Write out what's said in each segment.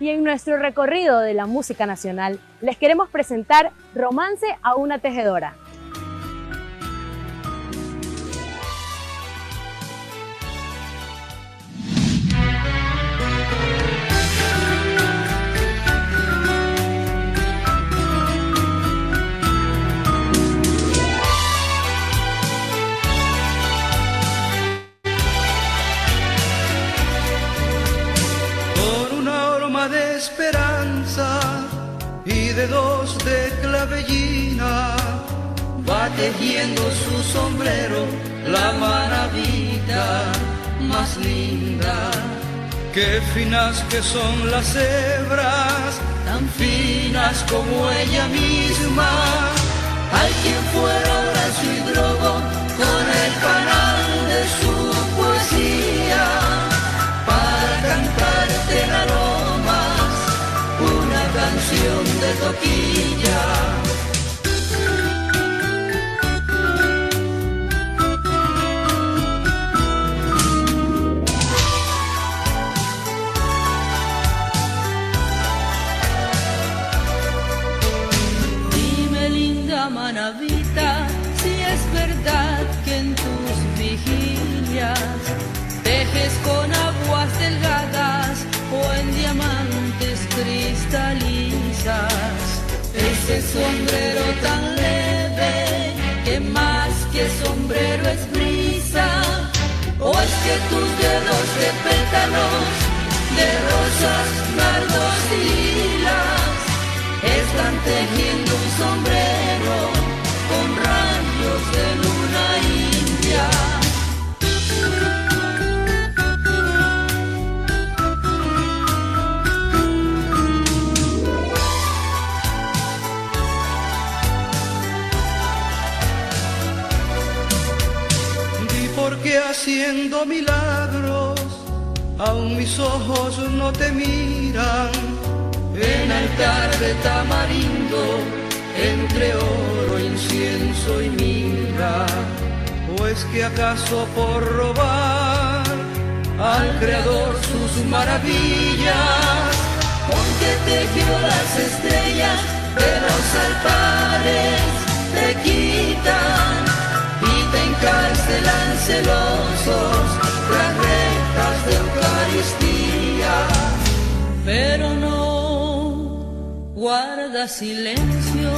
Y en nuestro recorrido de la música nacional, les queremos presentar Romance a una tejedora. Esperanza y de dos de clavellina va tejiendo su sombrero la maravilla más linda. Qué finas que son las hebras, tan finas como ella misma. Hay quien fuera Horacio y Drogo con el canal de su poesía para cantarte en aromas una canción de toquilla. Dime, linda manavita, si es verdad que en tus vigilias tejes con aguas delgadas o en diamantes cristalizas ese sombrero tan leve que más que sombrero es brisa. O es que tus dedos de pétalos de rosas, nardos y lilas están tejiendo un sombrero con rayos de luna india. Porque haciendo milagros aún mis ojos no te miran en altar de tamarindo entre oro, incienso y mirra. ¿O es que acaso por robar al Creador sus maravillas con que tejió las estrellas de los altares te quitan y te encarcelan celosos tras rejas de Eucaristía? Pero no guarda silencio,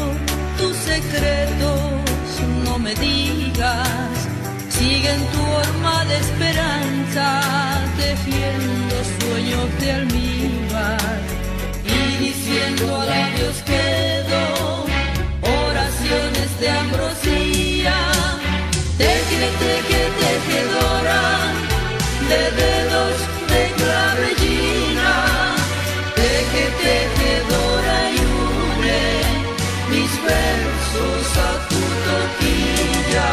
tus secretos no me digas. Sigue en tu horma de esperanza tejiendo sueños de almíbar y diciendo a labios quedo oraciones de ambrosía. Teje, teje, tejedora de dedos de clavellina. Teje, tejedora y une mis versos a tu toquilla.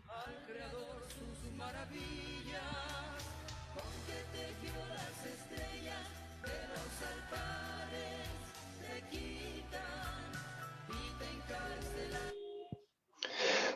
Al Creador sus maravillas, con que tejió las estrellas de los altares te quitan.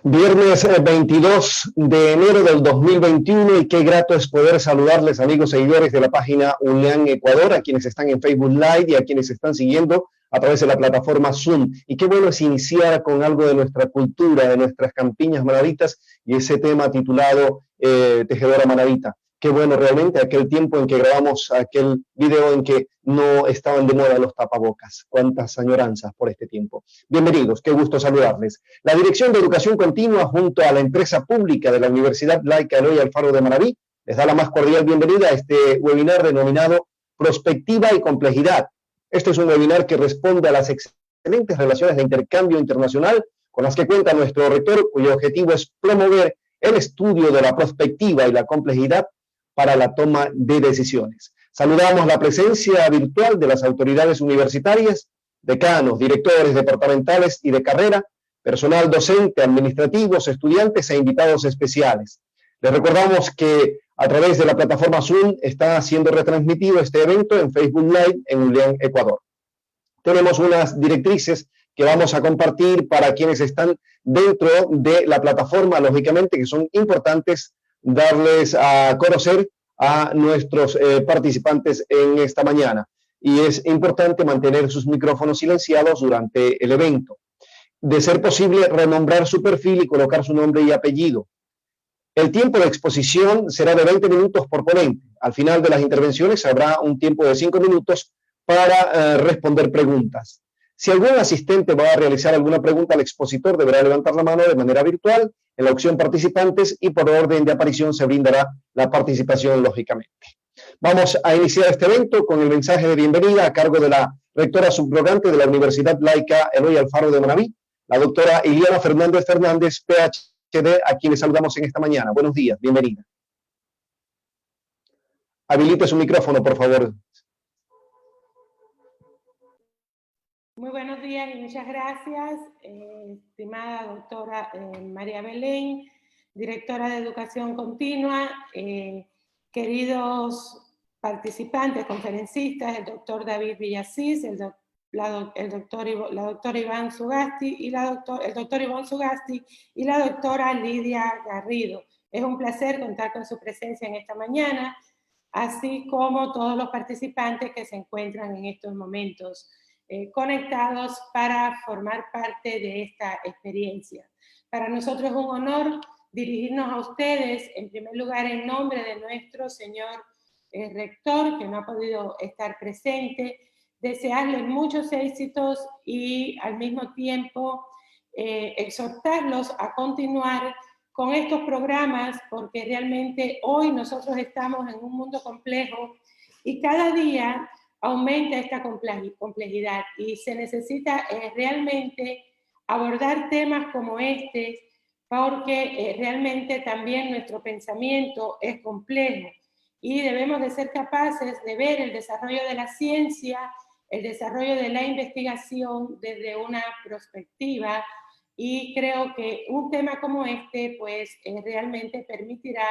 Viernes 22 de enero del 2021 y qué grato es poder saludarles, amigos seguidores de la página UNIAN Ecuador, a quienes están en Facebook Live y a quienes están siguiendo a través de la plataforma Zoom. Y qué bueno es iniciar con algo de nuestra cultura, de nuestras campiñas manavitas y ese tema titulado Tejedora Manavita. Qué bueno realmente aquel tiempo en que grabamos aquel video en que no estaban de moda los tapabocas. Cuántas añoranzas por este tiempo. Bienvenidos, qué gusto saludarles. La Dirección de Educación Continua junto a la empresa pública de la Universidad Laica Eloy Alfaro de Manaví les da la más cordial bienvenida a este webinar denominado Prospectiva y Complejidad. Este es un webinar que responde a las excelentes relaciones de intercambio internacional con las que cuenta nuestro rector, cuyo objetivo es promover el estudio de la prospectiva y la complejidad para la toma de decisiones. Saludamos la presencia virtual de las autoridades universitarias, decanos, directores departamentales y de carrera, personal docente, administrativos, estudiantes e invitados especiales. Les recordamos que a través de la plataforma Zoom está siendo retransmitido este evento en Facebook Live en Ulián, Ecuador. Tenemos unas directrices que vamos a compartir para quienes están dentro de la plataforma, lógicamente, que son importantes darles a conocer a nuestros participantes en esta mañana. Y es importante mantener sus micrófonos silenciados durante el evento. De ser posible, renombrar su perfil y colocar su nombre y apellido. El tiempo de exposición será de 20 minutos por ponente. Al final de las intervenciones habrá un tiempo de 5 minutos para responder preguntas. Si algún asistente va a realizar alguna pregunta al expositor, deberá levantar la mano de manera virtual en la opción participantes y por orden de aparición se brindará la participación lógicamente. Vamos a iniciar este evento con el mensaje de bienvenida a cargo de la rectora subrogante de la Universidad Laica Eloy Alfaro de Manaví, la doctora Iliana Fernández Fernández, PhD, a quienes saludamos en esta mañana. Buenos días, bienvenida. Habilite su micrófono, por favor. Muy buenos días y muchas gracias, estimada doctora María Belén, directora de Educación Continua, queridos participantes, conferencistas, el doctor David Villasís, la doctora Iván Sugasti y el doctor Iván Sugasti y la doctora Lidia Garrido. Es un placer contar con su presencia en esta mañana, así como todos los participantes que se encuentran en estos momentos conectados para formar parte de esta experiencia. Para nosotros es un honor dirigirnos a ustedes, en primer lugar en nombre de nuestro señor rector, que no ha podido estar presente, desearles muchos éxitos y al mismo tiempo exhortarlos a continuar con estos programas, porque realmente hoy nosotros estamos en un mundo complejo y cada día aumenta esta complejidad y se necesita realmente abordar temas como este porque realmente también nuestro pensamiento es complejo y debemos de ser capaces de ver el desarrollo de la ciencia, el desarrollo de la investigación desde una perspectiva y creo que un tema como este pues realmente permitirá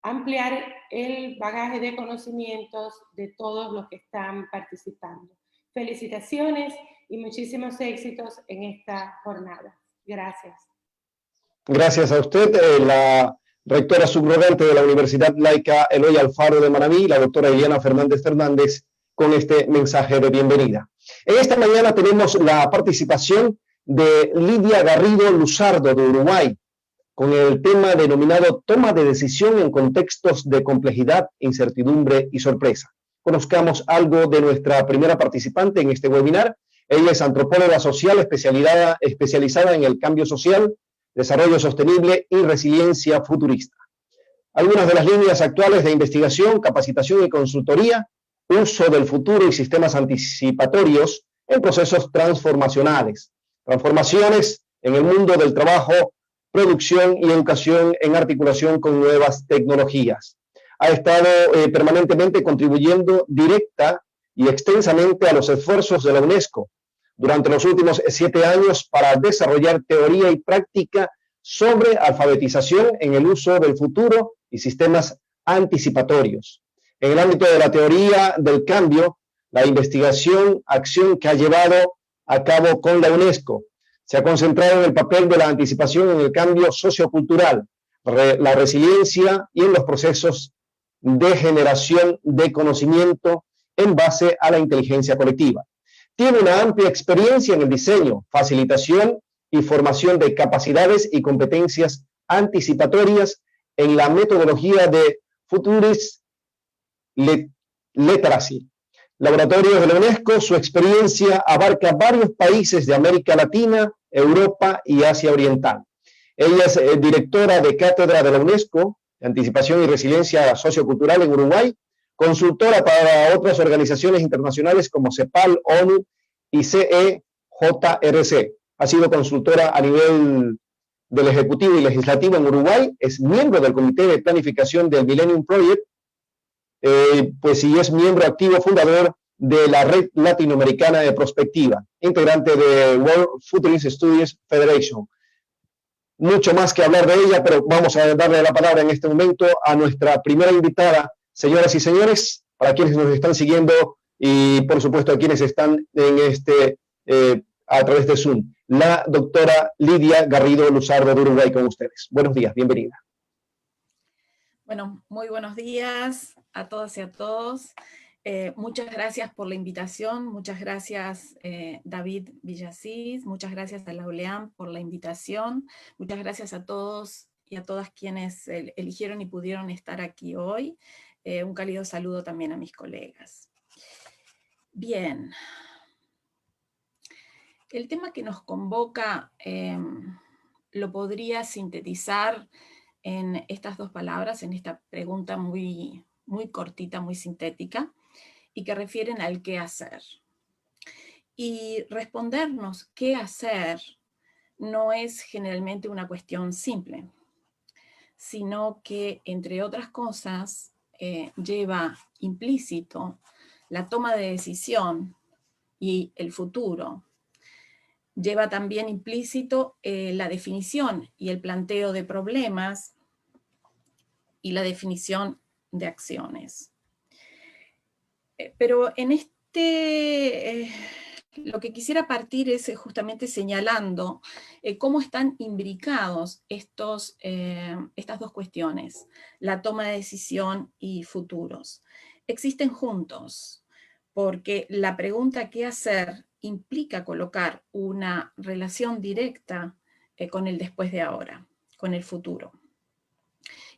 ampliar el bagaje de conocimientos de todos los que están participando. Felicitaciones y muchísimos éxitos en esta jornada. Gracias. Gracias a usted, la rectora subrogante de la Universidad Laica Eloy Alfaro de Manaví, la doctora Iliana Fernández Fernández, con este mensaje de bienvenida. En esta mañana tenemos la participación de Lidia Garrido Luzardo de Uruguay, con el tema denominado Toma de decisión en contextos de complejidad, incertidumbre y sorpresa. Conozcamos algo de nuestra primera participante en este webinar. Ella es antropóloga social especializada en el cambio social, desarrollo sostenible y resiliencia futurista. Algunas de las líneas actuales de investigación, capacitación y consultoría, uso del futuro y sistemas anticipatorios en procesos transformacionales, transformaciones en el mundo del trabajo, producción y educación en articulación con nuevas tecnologías. Ha estado permanentemente contribuyendo directa y extensamente a los esfuerzos de la UNESCO durante los últimos 7 años para desarrollar teoría y práctica sobre alfabetización en el uso del futuro y sistemas anticipatorios. En el ámbito de la teoría del cambio, la investigación, acción que ha llevado a cabo con la UNESCO, se ha concentrado en el papel de la anticipación en el cambio sociocultural, la resiliencia y en los procesos de generación de conocimiento en base a la inteligencia colectiva. Tiene una amplia experiencia en el diseño, facilitación y formación de capacidades y competencias anticipatorias en la metodología de Futurist Literacy. Laboratorios de la UNESCO, su experiencia abarca varios países de América Latina, Europa y Asia Oriental. Ella es directora de cátedra de la UNESCO, Anticipación y Resiliencia Sociocultural en Uruguay, consultora para otras organizaciones internacionales como CEPAL, ONU y CEJRC. Ha sido consultora a nivel del Ejecutivo y Legislativo en Uruguay, es miembro del Comité de Planificación del Millennium Project, pues y es miembro activo fundador de la Red Latinoamericana de Prospectiva, integrante de World Futurist Studies Federation. Mucho más que hablar de ella, pero vamos a darle la palabra en este momento a nuestra primera invitada. Señoras y señores, para quienes nos están siguiendo y por supuesto a quienes están en a través de Zoom, la doctora Lidia Garrido Luzardo de Uruguay con ustedes. Buenos días, bienvenida. Bueno, muy buenos días a todas y a todos. Muchas gracias por la invitación, muchas gracias David Villasís, muchas gracias a la ULEAM por la invitación, muchas gracias a todos y a todas quienes eligieron y pudieron estar aquí hoy. Un cálido saludo también a mis colegas. Bien, el tema que nos convoca lo podría sintetizar en estas dos palabras, en esta pregunta muy cortita, muy sintética, y que refieren al qué hacer. Y respondernos qué hacer no es generalmente una cuestión simple, sino que, entre otras cosas, lleva implícito la toma de decisión y el futuro. Lleva también implícito la definición y el planteo de problemas y la definición de acciones. Pero en lo que quisiera partir es justamente señalando cómo están imbricados estas dos cuestiones, la toma de decisión y futuros. Existen juntos, porque la pregunta ¿qué hacer? Implica colocar una relación directa con el después de ahora, con el futuro.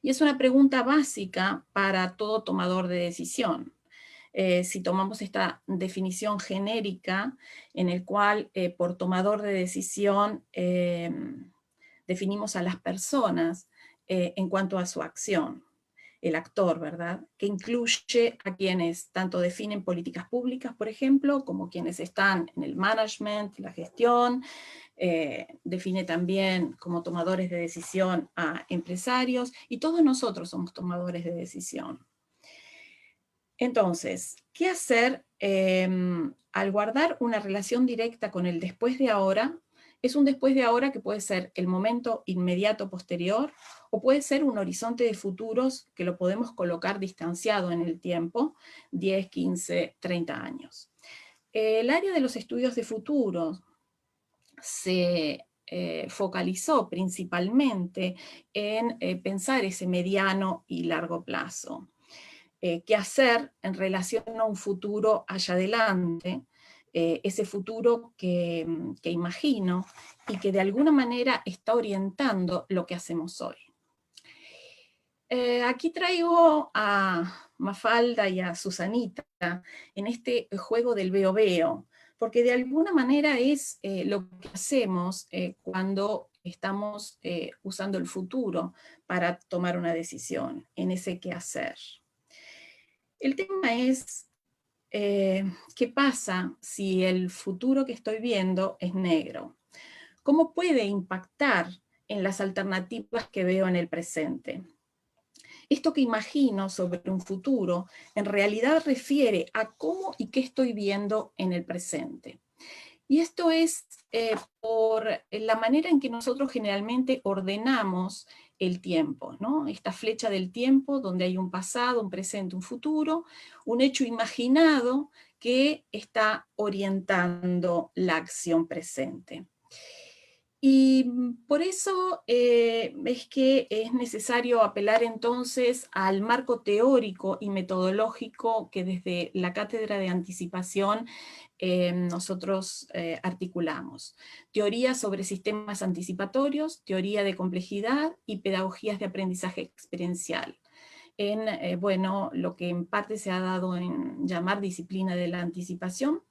Y es una pregunta básica para todo tomador de decisión. Si tomamos esta definición genérica en el cual por tomador de decisión definimos a las personas en cuanto a su acción, el actor, ¿verdad? Que incluye a quienes tanto definen políticas públicas, por ejemplo, como quienes están en el management, la gestión, define también como tomadores de decisión a empresarios, y todos nosotros somos tomadores de decisión. Entonces, ¿qué hacer al guardar una relación directa con el después de ahora? Es un después de ahora que puede ser el momento inmediato posterior, o puede ser un horizonte de futuros que lo podemos colocar distanciado en el tiempo, 10, 15, 30 años. El área de los estudios de futuros se focalizó principalmente en pensar ese mediano y largo plazo. ¿Qué hacer en relación a un futuro allá adelante? Ese futuro que imagino y que de alguna manera está orientando lo que hacemos hoy. Aquí traigo a Mafalda y a Susanita en este juego del veo-veo, porque de alguna manera es lo que hacemos cuando estamos usando el futuro para tomar una decisión, en ese qué hacer. El tema es, ¿qué pasa si el futuro que estoy viendo es negro? ¿Cómo puede impactar en las alternativas que veo en el presente? Esto que imagino sobre un futuro en realidad refiere a cómo y qué estoy viendo en el presente. Y esto es por la manera en que nosotros generalmente ordenamos el tiempo, ¿no? Esta flecha del tiempo donde hay un pasado, un presente, un futuro, un hecho imaginado que está orientando la acción presente. Y por eso es que es necesario apelar entonces al marco teórico y metodológico que desde la Cátedra de Anticipación nosotros articulamos. Teoría sobre sistemas anticipatorios, teoría de complejidad y pedagogías de aprendizaje experiencial. En, bueno, lo que en parte se ha dado en llamar disciplina de la anticipación,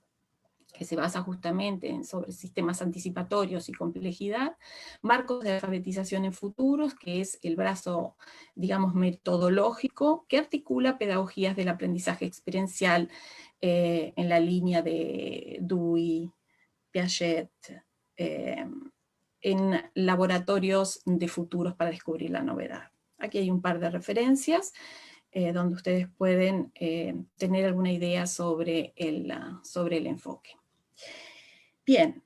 que se basa justamente sobre sistemas anticipatorios y complejidad, marcos de alfabetización en futuros, que es el brazo, digamos, metodológico, que articula pedagogías del aprendizaje experiencial en la línea de Dewey, Piaget, en laboratorios de futuros para descubrir la novedad. Aquí hay un par de referencias donde ustedes pueden tener alguna idea sobre el enfoque. Bien,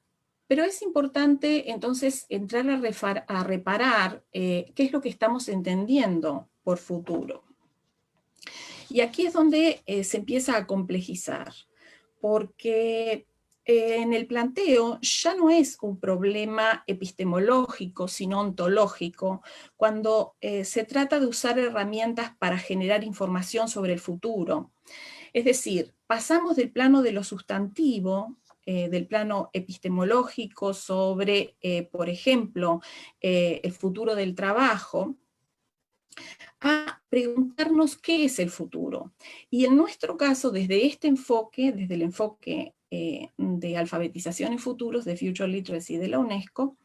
pero es importante entonces entrar a reparar qué es lo que estamos entendiendo por futuro. Y aquí es donde se empieza a complejizar, porque en el planteo ya no es un problema epistemológico, sino ontológico, cuando se trata de usar herramientas para generar información sobre el futuro. Es decir, pasamos del plano de lo sustantivo, del plano epistemológico sobre, por ejemplo, el futuro del trabajo, a preguntarnos qué es el futuro. Y en nuestro caso, desde este enfoque, desde el enfoque de alfabetización en futuros, de Future Literacy de la UNESCO,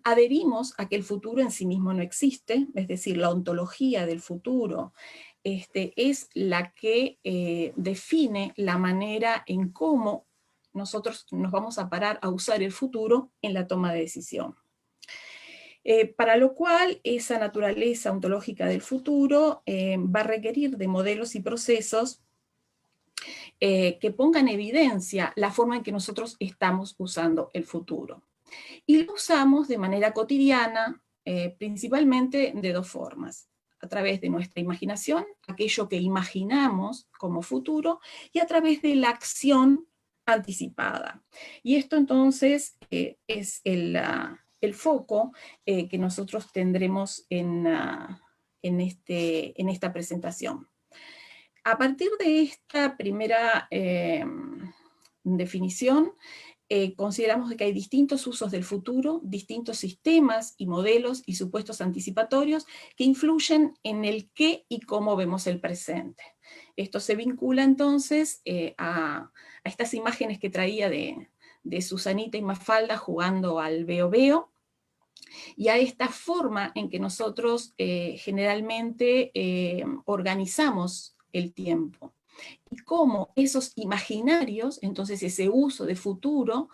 adherimos a que el futuro en sí mismo no existe, es decir, la ontología del futuro es la que define la manera en cómo nosotros nos vamos a parar a usar el futuro en la toma de decisión. Para lo cual, esa naturaleza ontológica del futuro va a requerir de modelos y procesos que pongan en evidencia la forma en que nosotros estamos usando el futuro. Y lo usamos de manera cotidiana, principalmente de dos formas: a través de nuestra imaginación, aquello que imaginamos como futuro, y a través de la acción anticipada. Y esto entonces es el foco que nosotros tendremos en esta presentación. A partir de esta primera definición, consideramos que hay distintos usos del futuro, distintos sistemas y modelos y supuestos anticipatorios que influyen en el qué y cómo vemos el presente. Esto se vincula entonces a estas imágenes que traía de Susanita y Mafalda jugando al Veo Veo, y a esta forma en que nosotros generalmente organizamos el tiempo. Y cómo esos imaginarios, entonces ese uso de futuro,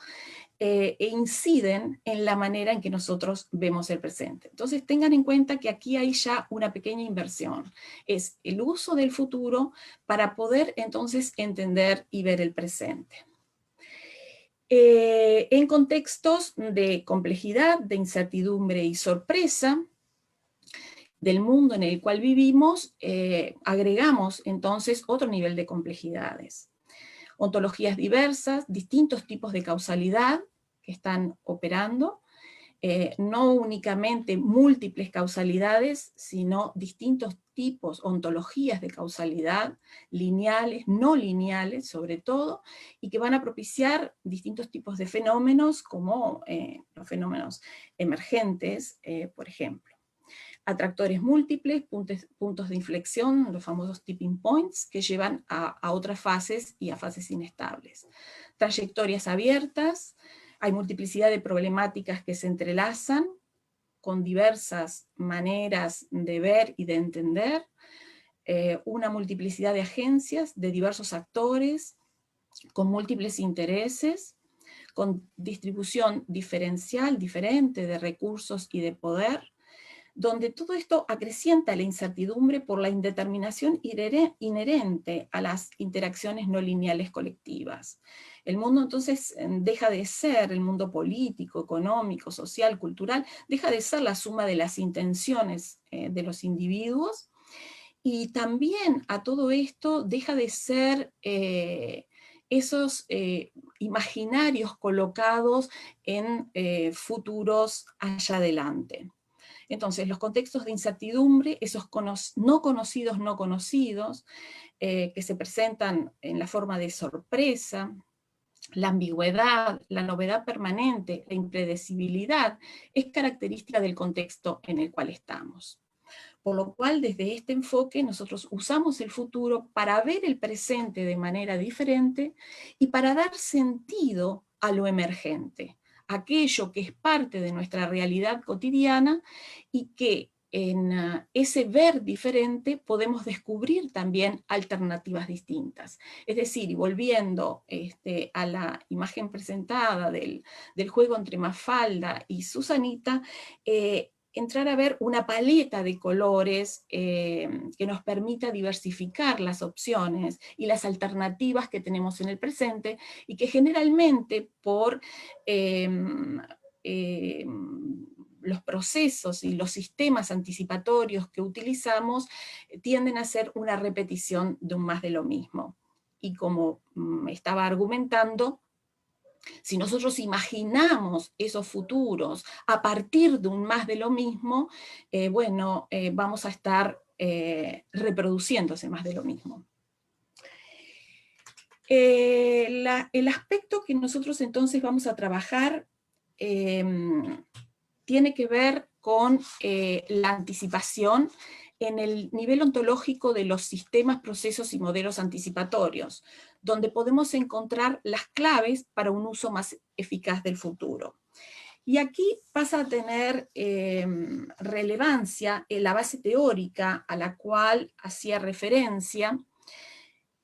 inciden en la manera en que nosotros vemos el presente. Entonces tengan en cuenta que aquí hay ya una pequeña inversión. Es el uso del futuro para poder entonces entender y ver el presente. En contextos de complejidad, de incertidumbre y sorpresa del mundo en el cual vivimos, agregamos entonces otro nivel de complejidades. Ontologías diversas, distintos tipos de causalidad que están operando, no únicamente múltiples causalidades, sino distintos tipos, ontologías de causalidad, lineales, no lineales sobre todo, y que van a propiciar distintos tipos de fenómenos, como los fenómenos emergentes, por ejemplo. Atractores múltiples, puntos de inflexión, los famosos tipping points, que llevan a otras fases y a fases inestables. Trayectorias abiertas, hay multiplicidad de problemáticas que se entrelazan con diversas maneras de ver y de entender, una multiplicidad de agencias, de diversos actores, con múltiples intereses, con distribución diferencial, diferente de recursos y de poder, donde todo esto acrecienta la incertidumbre por la indeterminación inherente a las interacciones no lineales colectivas. El mundo entonces deja de ser, el mundo político, económico, social, cultural, deja de ser la suma de las intenciones de los individuos, y también a todo esto deja de ser esos imaginarios colocados en futuros allá adelante. Entonces, los contextos de incertidumbre, esos no conocidos, que se presentan en la forma de sorpresa, la ambigüedad, la novedad permanente, la impredecibilidad, es característica del contexto en el cual estamos. Por lo cual, desde este enfoque, nosotros usamos el futuro para ver el presente de manera diferente y para dar sentido a lo emergente, aquello que es parte de nuestra realidad cotidiana y que en ese ver diferente podemos descubrir también alternativas distintas. Es decir, y volviendo a la imagen presentada del juego entre Mafalda y Susanita, entrar a ver una paleta de colores que nos permita diversificar las opciones y las alternativas que tenemos en el presente, y que generalmente por los procesos y los sistemas anticipatorios que utilizamos tienden a ser una repetición de un más de lo mismo. Y como estaba argumentando, si nosotros imaginamos esos futuros a partir de un más de lo mismo, vamos a estar reproduciendo ese más de lo mismo. El aspecto que nosotros entonces vamos a trabajar tiene que ver con la anticipación en el nivel ontológico de los sistemas, procesos y modelos anticipatorios, donde podemos encontrar las claves para un uso más eficaz del futuro. Y aquí pasa a tener relevancia la base teórica a la cual hacía referencia,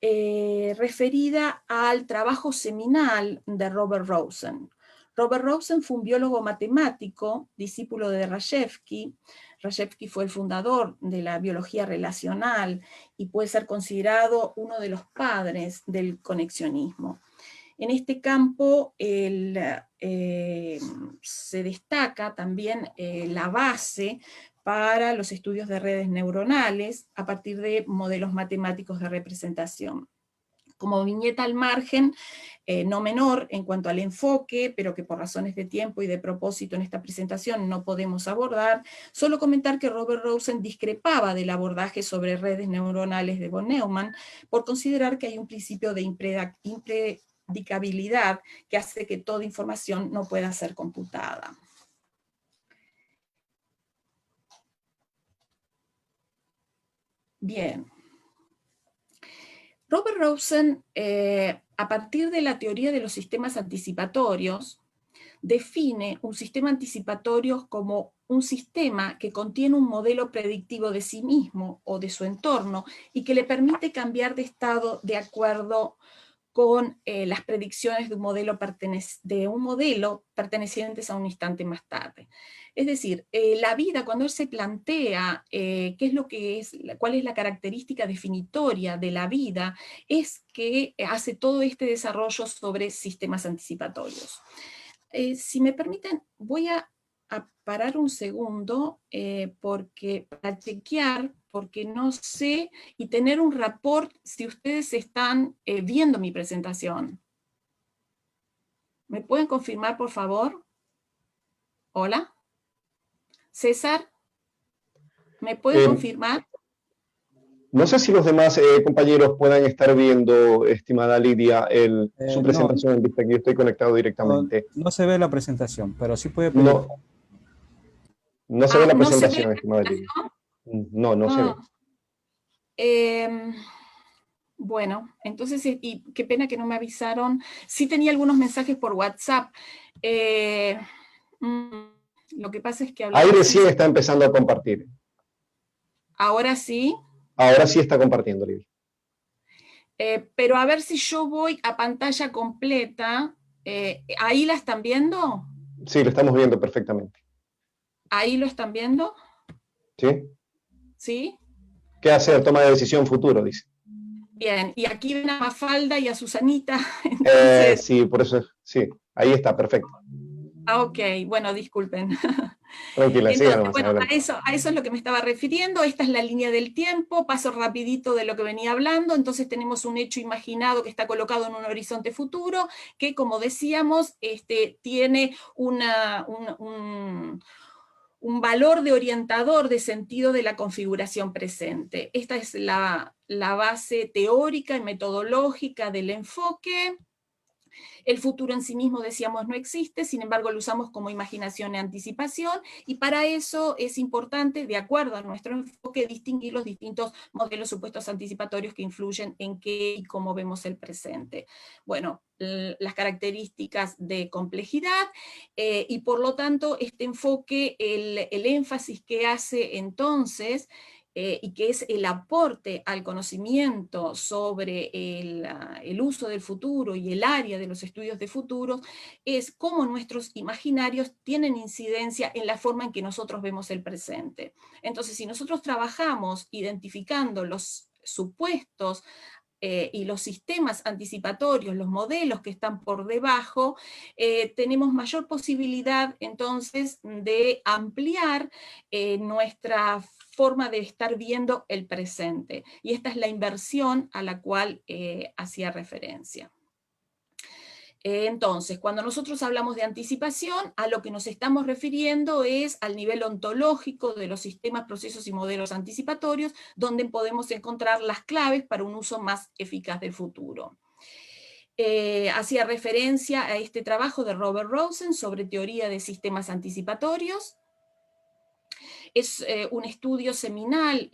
referida al trabajo seminal de Robert Rosen. Robert Rosen fue un biólogo matemático, discípulo de Rashevsky. Rashevsky fue el fundador de la biología relacional y puede ser considerado uno de los padres del conexionismo. En este campo se destaca también la base para los estudios de redes neuronales a partir de modelos matemáticos de representación. Como viñeta al margen, no menor en cuanto al enfoque, pero que por razones de tiempo y de propósito en esta presentación no podemos abordar, solo comentar que Robert Rosen discrepaba del abordaje sobre redes neuronales de von Neumann por considerar que hay un principio de impredicabilidad que hace que toda información no pueda ser computada. Bien. Robert Rosen, a partir de la teoría de los sistemas anticipatorios, define un sistema anticipatorio como un sistema que contiene un modelo predictivo de sí mismo o de su entorno y que le permite cambiar de estado de acuerdo con las predicciones de un modelo pertenecientes a un instante más tarde. Es decir, la vida, cuando él se plantea qué es lo que es, cuál es la característica definitoria de la vida, es que hace todo este desarrollo sobre sistemas anticipatorios. Si me permiten, voy a parar un segundo para chequear, porque no sé, y tener un rapport si ustedes están viendo mi presentación. ¿Me pueden confirmar, por favor? ¿Hola? César, ¿me pueden confirmar? No sé si los demás compañeros puedan estar viendo, estimada Lidia, su presentación en vista que yo estoy conectado directamente. No se ve la presentación, pero sí puede pedir. No se ve la presentación, estimada Lidia. No se ve. Bueno, entonces, y qué pena que no me avisaron. Sí tenía algunos mensajes por WhatsApp. Lo que pasa es que... Ahí recién está empezando a compartir. ¿Ahora sí? Ahora sí está compartiendo, Lidia. Pero a ver si yo voy a pantalla completa. ¿Ahí la están viendo? Sí, lo estamos viendo perfectamente. ¿Ahí lo están viendo? ¿Sí? ¿Sí? ¿Qué hacer? Toma de decisión futuro, dice. Bien, y aquí ven a Mafalda y a Susanita. Entonces... sí, por eso, sí, ahí está, perfecto. Ok, bueno, disculpen. Tranquila, siga Entonces, nomás, bueno, adelante. a eso es lo que me estaba refiriendo. Esta es la línea del tiempo, paso rapidito de lo que venía hablando. Entonces tenemos un hecho imaginado que está colocado en un horizonte futuro, que como decíamos, tiene un valor de orientador de sentido de la configuración presente. Esta es la base teórica y metodológica del enfoque. El futuro en sí mismo, decíamos, no existe, sin embargo lo usamos como imaginación y anticipación, y para eso es importante, de acuerdo a nuestro enfoque, distinguir los distintos modelos supuestos anticipatorios que influyen en qué y cómo vemos el presente. Bueno, las características de complejidad, y por lo tanto este enfoque, el énfasis que hace entonces, y que es el aporte al conocimiento sobre el uso del futuro y el área de los estudios de futuros, es cómo nuestros imaginarios tienen incidencia en la forma en que nosotros vemos el presente. Entonces, si nosotros trabajamos identificando los supuestos y los sistemas anticipatorios, los modelos que están por debajo, tenemos mayor posibilidad entonces de ampliar nuestra forma de estar viendo el presente. Y esta es la inversión a la cual hacía referencia. Entonces, cuando nosotros hablamos de anticipación, a lo que nos estamos refiriendo es al nivel ontológico de los sistemas, procesos y modelos anticipatorios, donde podemos encontrar las claves para un uso más eficaz del futuro. Hacía referencia a este trabajo de Robert Rosen sobre teoría de sistemas anticipatorios. Es un estudio seminal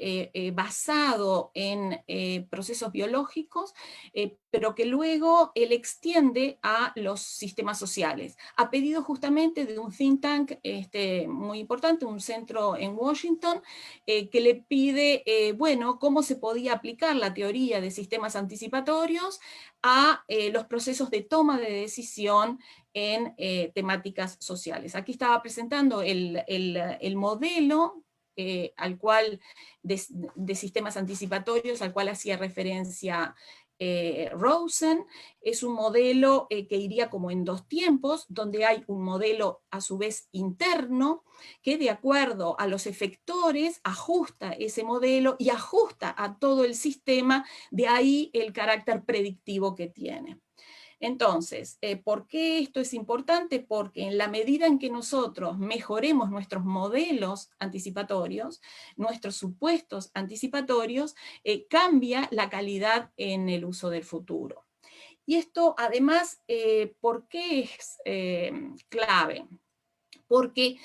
basado en procesos biológicos, pero que luego él extiende a los sistemas sociales, a pedido justamente de un think tank muy importante, un centro en Washington, que le pide, bueno, cómo se podía aplicar la teoría de sistemas anticipatorios a los procesos de toma de decisión en temáticas sociales. Aquí estaba presentando el modelo al cual de sistemas anticipatorios al cual hacía referencia Rosen. Es un modelo que iría como en dos tiempos, donde hay un modelo a su vez interno, que de acuerdo a los efectores ajusta ese modelo y ajusta a todo el sistema, de ahí el carácter predictivo que tiene. Entonces, ¿por qué esto es importante? Porque en la medida en que nosotros mejoremos nuestros modelos anticipatorios, nuestros supuestos anticipatorios, cambia la calidad en el uso del futuro. Y esto además, ¿por qué es clave? Porque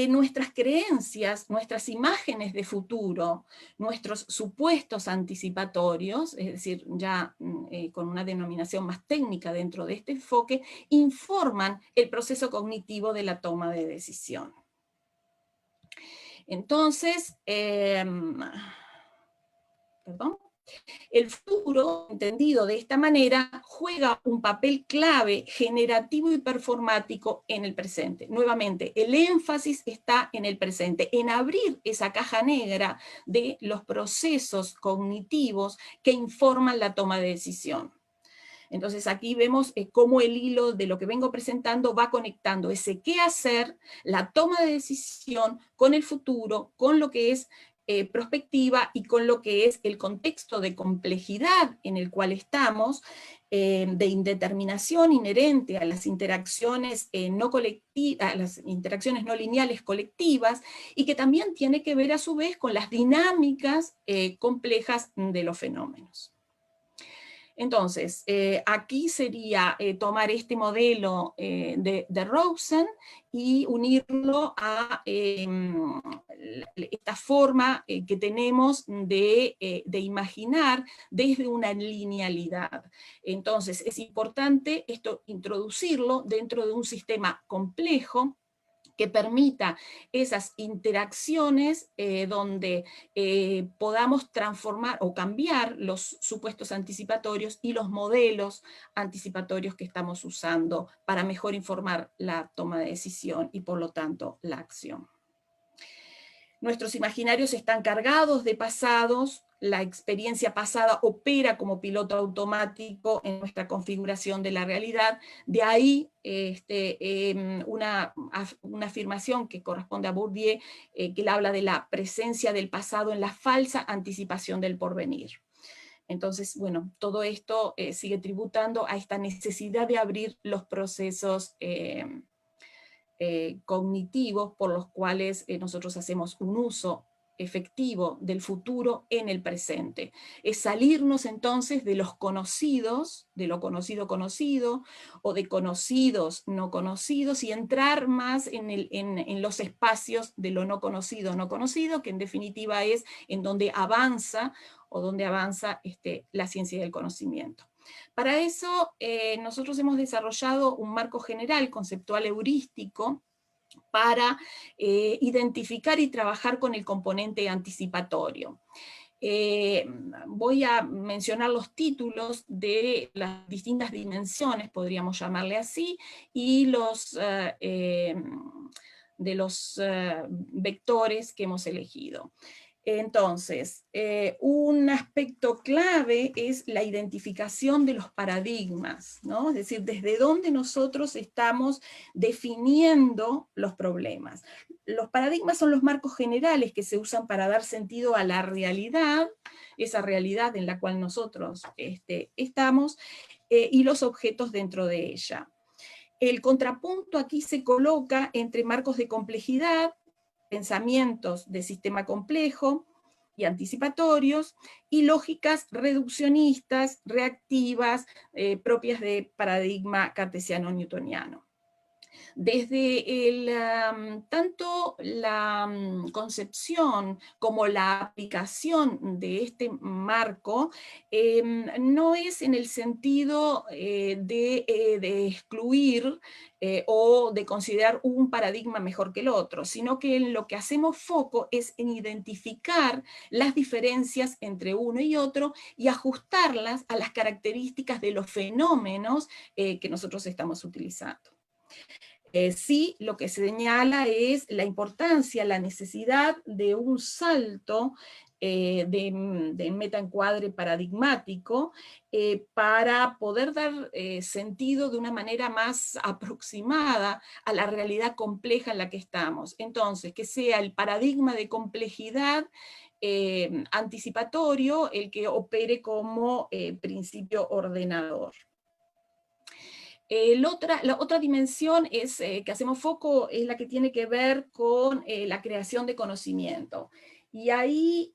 nuestras creencias, nuestras imágenes de futuro, nuestros supuestos anticipatorios, es decir, ya con una denominación más técnica dentro de este enfoque, informan el proceso cognitivo de la toma de decisión. Entonces, perdón. El futuro, entendido de esta manera, juega un papel clave, generativo y performático en el presente. Nuevamente, el énfasis está en el presente, en abrir esa caja negra de los procesos cognitivos que informan la toma de decisión. Entonces aquí vemos cómo el hilo de lo que vengo presentando va conectando ese qué hacer, la toma de decisión, con el futuro, con lo que es prospectiva y con lo que es el contexto de complejidad en el cual estamos, de indeterminación inherente a las interacciones no colectivas, a las interacciones no lineales colectivas, y que también tiene que ver a su vez con las dinámicas complejas de los fenómenos. Entonces, aquí sería tomar este modelo de Rosen y unirlo a esta forma que tenemos de imaginar desde una linealidad. Entonces, es importante esto introducirlo dentro de un sistema complejo que permita esas interacciones donde podamos transformar o cambiar los supuestos anticipatorios y los modelos anticipatorios que estamos usando para mejor informar la toma de decisión y por lo tanto la acción. Nuestros imaginarios están cargados de pasados, la experiencia pasada opera como piloto automático en nuestra configuración de la realidad. De ahí una afirmación que corresponde a Bourdieu, que él habla de la presencia del pasado en la falsa anticipación del porvenir. Entonces, bueno, todo esto sigue tributando a esta necesidad de abrir los procesos cognitivos por los cuales nosotros hacemos un uso efectivo del futuro en el presente. Es salirnos entonces de los conocidos, de lo conocido conocido, o de conocidos no conocidos, y entrar más en los espacios de lo no conocido, que en definitiva es en donde avanza, o donde avanza la ciencia del conocimiento. Para eso nosotros hemos desarrollado un marco general conceptual heurístico para identificar y trabajar con el componente anticipatorio. Voy a mencionar los títulos de las distintas dimensiones, podríamos llamarle así, y de los vectores que hemos elegido. Entonces, un aspecto clave es la identificación de los paradigmas, ¿no? Es decir, desde dónde nosotros estamos definiendo los problemas. Los paradigmas son los marcos generales que se usan para dar sentido a la realidad, esa realidad en la cual nosotros estamos, y los objetos dentro de ella. El contrapunto aquí se coloca entre marcos de complejidad, pensamientos de sistema complejo y anticipatorios, y lógicas reduccionistas, reactivas, propias de paradigma cartesiano-newtoniano. Desde tanto la concepción como la aplicación de este marco, no es en el sentido de excluir o de considerar un paradigma mejor que el otro, sino que en lo que hacemos foco es en identificar las diferencias entre uno y otro y ajustarlas a las características de los fenómenos que nosotros estamos utilizando. Sí, lo que se señala es la importancia, la necesidad de un salto de metaencuadre paradigmático para poder dar sentido de una manera más aproximada a la realidad compleja en la que estamos. Entonces, que sea el paradigma de complejidad anticipatorio el que opere como principio ordenador. La otra dimensión que hacemos foco es la que tiene que ver con la creación de conocimiento. Y ahí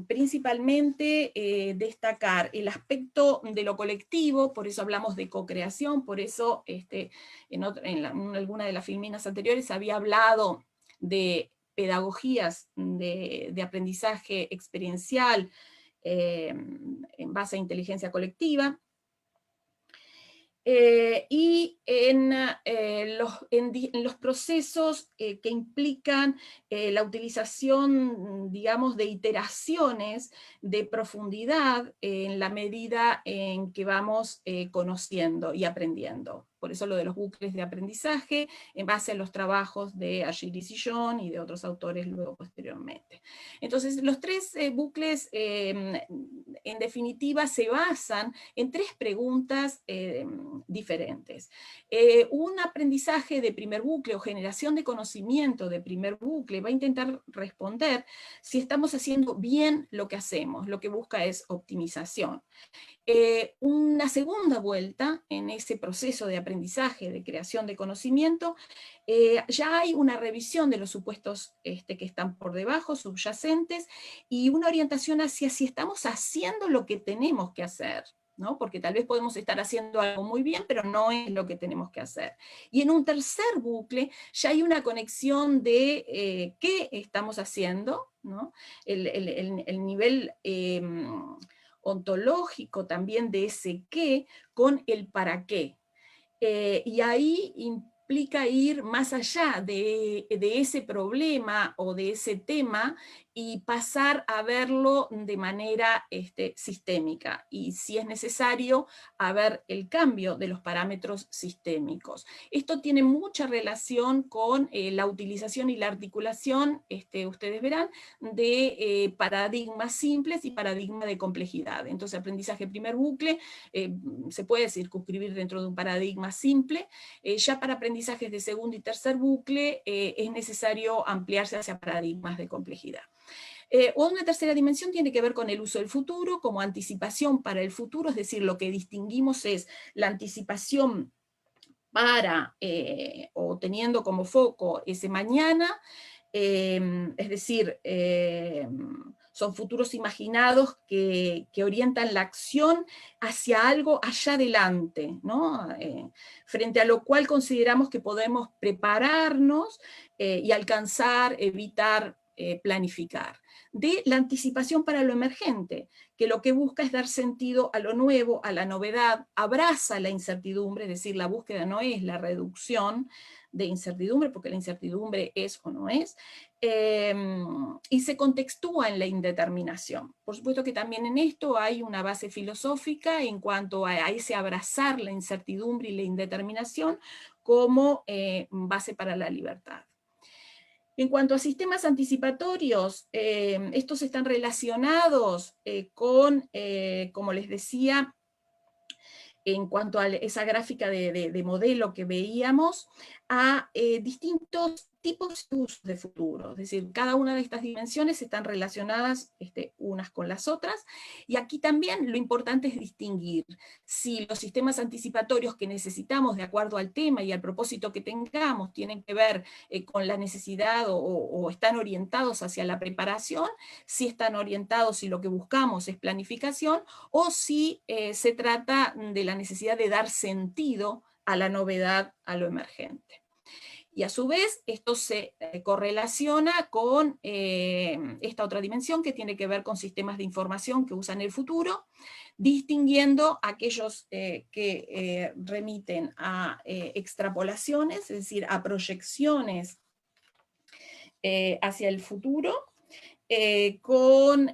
principalmente destacar el aspecto de lo colectivo, por eso hablamos de co-creación, por eso en alguna de las filminas anteriores había hablado de pedagogías de aprendizaje experiencial en base a inteligencia colectiva. Y en los procesos que implican la utilización, digamos, de iteraciones de profundidad en la medida en que vamos conociendo y aprendiendo. Por eso lo de los bucles de aprendizaje, en base a los trabajos de Argyris y John y de otros autores luego posteriormente. Entonces, los tres bucles, en definitiva, se basan en tres preguntas diferentes. Un aprendizaje de primer bucle o generación de conocimiento de primer bucle va a intentar responder si estamos haciendo bien lo que hacemos, lo que busca es optimización. Una segunda vuelta en ese proceso de aprendizaje, de creación de conocimiento, ya hay una revisión de los supuestos que están por debajo, subyacentes, y una orientación hacia si estamos haciendo lo que tenemos que hacer, ¿no? Porque tal vez podemos estar haciendo algo muy bien, pero no es lo que tenemos que hacer. Y en un tercer bucle ya hay una conexión de qué estamos haciendo, ¿no? El nivel ontológico también de ese qué con el para qué. Y ahí implica implica ir más allá de ese problema o de ese tema y pasar a verlo de manera sistémica, y si es necesario, a ver el cambio de los parámetros sistémicos. Esto tiene mucha relación con la utilización y la articulación, ustedes verán, de paradigmas simples y paradigma de complejidad. Entonces, aprendizaje primer bucle se puede circunscribir dentro de un paradigma simple. Ya para aprendizajes de segundo y tercer bucle es necesario ampliarse hacia paradigmas de complejidad. Una tercera dimensión tiene que ver con el uso del futuro como anticipación para el futuro, es decir, lo que distinguimos es la anticipación para o teniendo como foco ese mañana, es decir, son futuros imaginados que orientan la acción hacia algo allá adelante, ¿no? Frente a lo cual consideramos que podemos prepararnos y alcanzar, evitar, planificar. De la anticipación para lo emergente, que lo que busca es dar sentido a lo nuevo, a la novedad, abraza la incertidumbre, es decir, la búsqueda no es la reducción de incertidumbre, porque la incertidumbre es o no es, y se contextúa en la indeterminación. Por supuesto que también en esto hay una base filosófica en cuanto a ese abrazar la incertidumbre y la indeterminación como base para la libertad. En cuanto a sistemas anticipatorios, estos están relacionados con, como les decía, en cuanto a esa gráfica de modelo que veíamos, a distintos tipos de usos de futuro. Es decir, cada una de estas dimensiones están relacionadas unas con las otras, y aquí también lo importante es distinguir si los sistemas anticipatorios que necesitamos de acuerdo al tema y al propósito que tengamos tienen que ver con la necesidad o están orientados hacia la preparación, si están orientados, si lo que buscamos es planificación, o si se trata de la necesidad de dar sentido a la novedad, a lo emergente. Y a su vez, esto se correlaciona con esta otra dimensión que tiene que ver con sistemas de información que usan el futuro, distinguiendo aquellos que remiten a extrapolaciones, es decir, a proyecciones hacia el futuro, con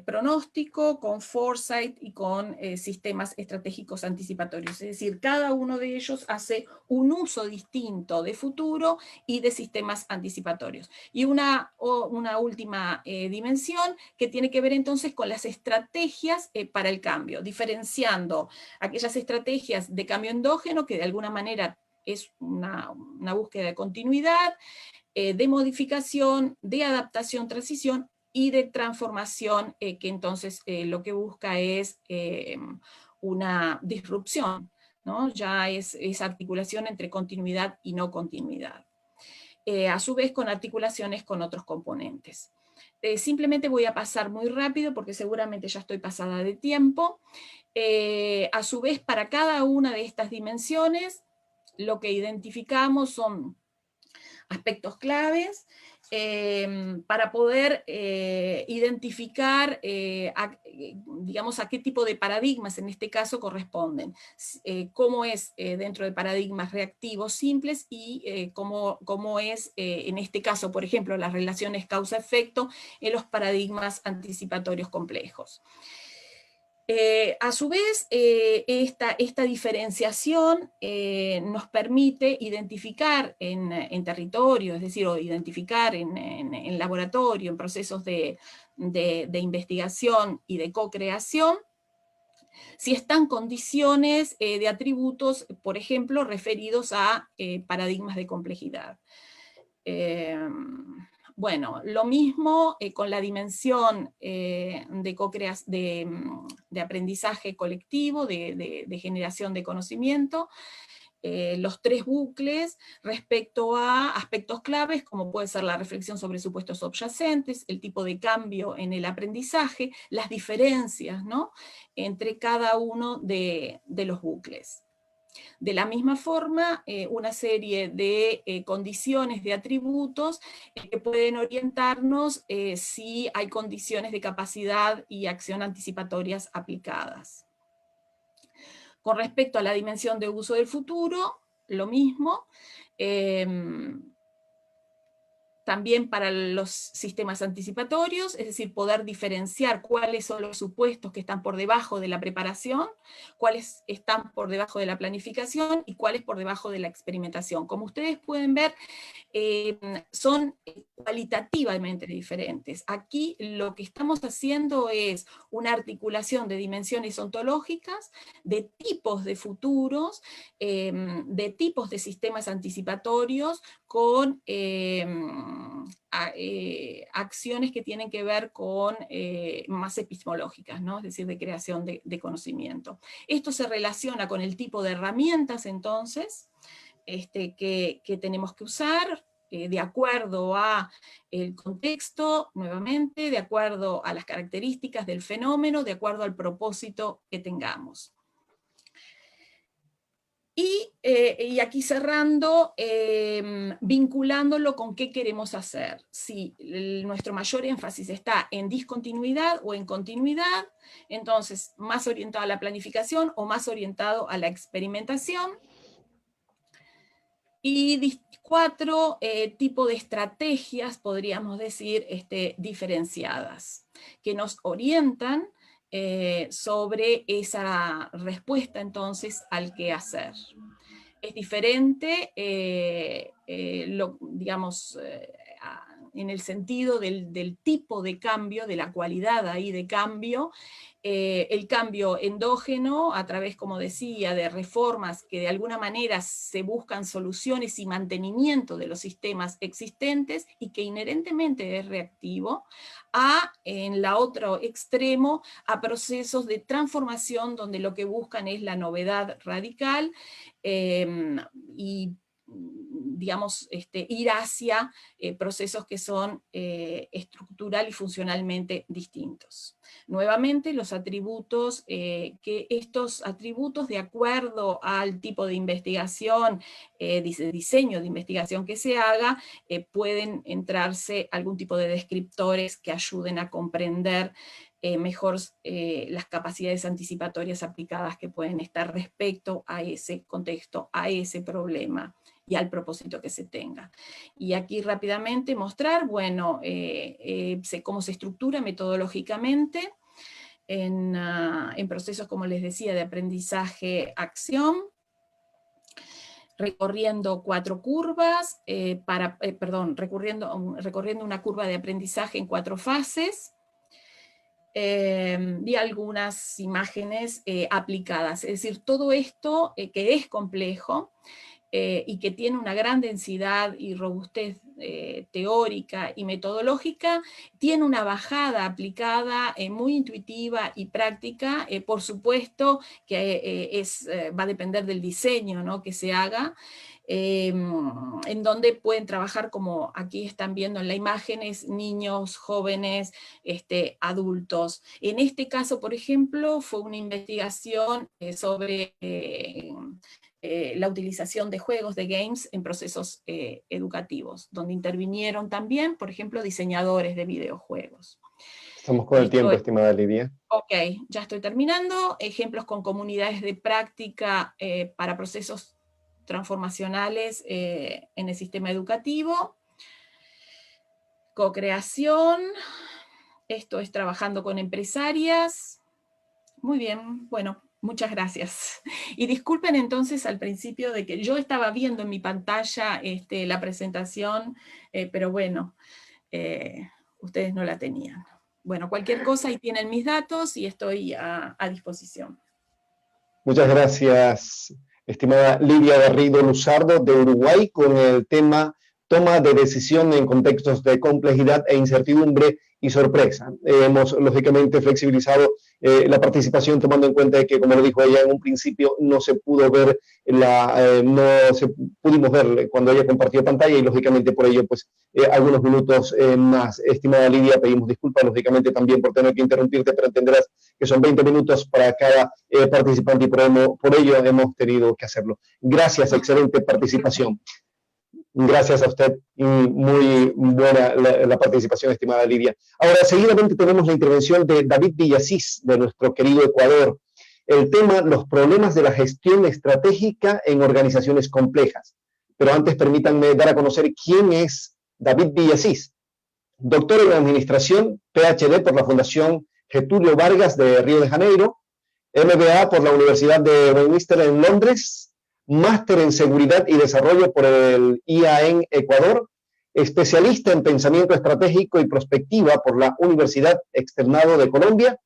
pronóstico, con foresight y con sistemas estratégicos anticipatorios. Es decir, cada uno de ellos hace un uso distinto de futuro y de sistemas anticipatorios. Y una última dimensión que tiene que ver entonces con las estrategias para el cambio, diferenciando aquellas estrategias de cambio endógeno que de alguna manera es una búsqueda de continuidad, de modificación, de adaptación, transición y de transformación, que entonces lo que busca es una disrupción, ¿no? Ya es articulación entre continuidad y no continuidad. A su vez con articulaciones con otros componentes. Simplemente voy a pasar muy rápido porque seguramente ya estoy pasada de tiempo. A su vez, para cada una de estas dimensiones, lo que identificamos son aspectos claves para poder identificar, digamos, a qué tipo de paradigmas en este caso corresponden, cómo es dentro de paradigmas reactivos simples y cómo es en este caso, por ejemplo, las relaciones causa-efecto en los paradigmas anticipatorios complejos. A su vez, esta diferenciación nos permite identificar en territorio, es decir, o identificar en laboratorio, en procesos de investigación y de co-creación, si están condiciones de atributos, por ejemplo, referidos a paradigmas de complejidad. Bueno, lo mismo con la dimensión de aprendizaje colectivo, de generación de conocimiento, los tres bucles respecto a aspectos claves, como puede ser la reflexión sobre supuestos subyacentes, el tipo de cambio en el aprendizaje, las diferencias, ¿no?, entre cada uno de los bucles. De la misma forma, una serie de condiciones de atributos que pueden orientarnos si hay condiciones de capacidad y acción anticipatorias aplicadas. Con respecto a la dimensión de uso del futuro, lo mismo. También para los sistemas anticipatorios, es decir, poder diferenciar cuáles son los supuestos que están por debajo de la preparación, cuáles están por debajo de la planificación y cuáles por debajo de la experimentación. Como ustedes pueden ver, son cualitativamente diferentes. Aquí lo que estamos haciendo es una articulación de dimensiones ontológicas, de tipos de futuros, de tipos de sistemas anticipatorios con acciones que tienen que ver con más epistemológicas, ¿no? Es decir, de creación de conocimiento. Esto se relaciona con el tipo de herramientas, entonces, que tenemos que usar, de acuerdo a el contexto, nuevamente, de acuerdo a las características del fenómeno, de acuerdo al propósito que tengamos. Y aquí cerrando, vinculándolo con qué queremos hacer. Si nuestro mayor énfasis está en discontinuidad o en continuidad, entonces más orientado a la planificación o más orientado a la experimentación. Y 4 tipos de estrategias, podríamos decir, diferenciadas, que nos orientan sobre esa respuesta entonces al qué hacer. Es diferente, digamos, en el sentido del tipo de cambio, de la cualidad ahí de cambio, el cambio endógeno a través, como decía, de reformas que de alguna manera se buscan soluciones y mantenimiento de los sistemas existentes y que inherentemente es reactivo, en el otro extremo, a procesos de transformación donde lo que buscan es la novedad radical y digamos, ir hacia procesos que son estructural y funcionalmente distintos. Nuevamente, los atributos, que estos atributos, de acuerdo al tipo de investigación, diseño de investigación que se haga, pueden entrarse algún tipo de descriptores que ayuden a comprender mejor las capacidades anticipatorias aplicadas que pueden estar respecto a ese contexto, a ese problema y al propósito que se tenga. Y aquí rápidamente mostrar, bueno, cómo se estructura metodológicamente en procesos, como les decía, de aprendizaje-acción, recorriendo 4 curvas, recorriendo una curva de aprendizaje en 4 fases, y algunas imágenes aplicadas. Es decir, todo esto que es complejo, y que tiene una gran densidad y robustez teórica y metodológica, tiene una bajada aplicada muy intuitiva y práctica, por supuesto que va a depender del diseño, ¿no?, que se haga, en donde pueden trabajar, como aquí están viendo en la imagen, niños, jóvenes, adultos. En este caso, por ejemplo, fue una investigación sobre la utilización de juegos, de games, en procesos educativos, donde intervinieron también, por ejemplo, diseñadores de videojuegos. Estamos con el tiempo, estimada Lidia. Ok, ya estoy terminando. Ejemplos con comunidades de práctica para procesos transformacionales en el sistema educativo. Co-creación. Esto es trabajando con empresarias. Muy bien, bueno. Muchas gracias. Y disculpen entonces al principio de que yo estaba viendo en mi pantalla la presentación, pero bueno, ustedes no la tenían. Bueno, cualquier cosa, ahí tienen mis datos y estoy a disposición. Muchas gracias, estimada Lidia Garrido Luzardo, de Uruguay, con el tema toma de decisión en contextos de complejidad e incertidumbre y sorpresa. Hemos, lógicamente, flexibilizado la participación, tomando en cuenta que, como lo dijo ella en un principio, no se pudo ver, pudimos ver cuando ella compartió pantalla, y lógicamente por ello, pues, algunos minutos más. Estimada Lidia, pedimos disculpas, lógicamente, también por tener que interrumpirte, pero entenderás que son 20 minutos para cada participante, y por ello hemos tenido que hacerlo. Gracias, excelente participación. Gracias a usted, y muy buena la participación, estimada Lidia. Ahora, seguidamente tenemos la intervención de David Villasís, de nuestro querido Ecuador. el tema los problemas de la gestión estratégica en organizaciones complejas. Pero antes permítanme dar a conocer quién es David Villasís, doctor en Administración, PhD por la Fundación Getúlio Vargas de Río de Janeiro, MBA por la Universidad de Westminster en Londres, máster en Seguridad y Desarrollo por el IAEN Ecuador, especialista en Pensamiento Estratégico y Prospectiva por la Universidad Externado de Colombia,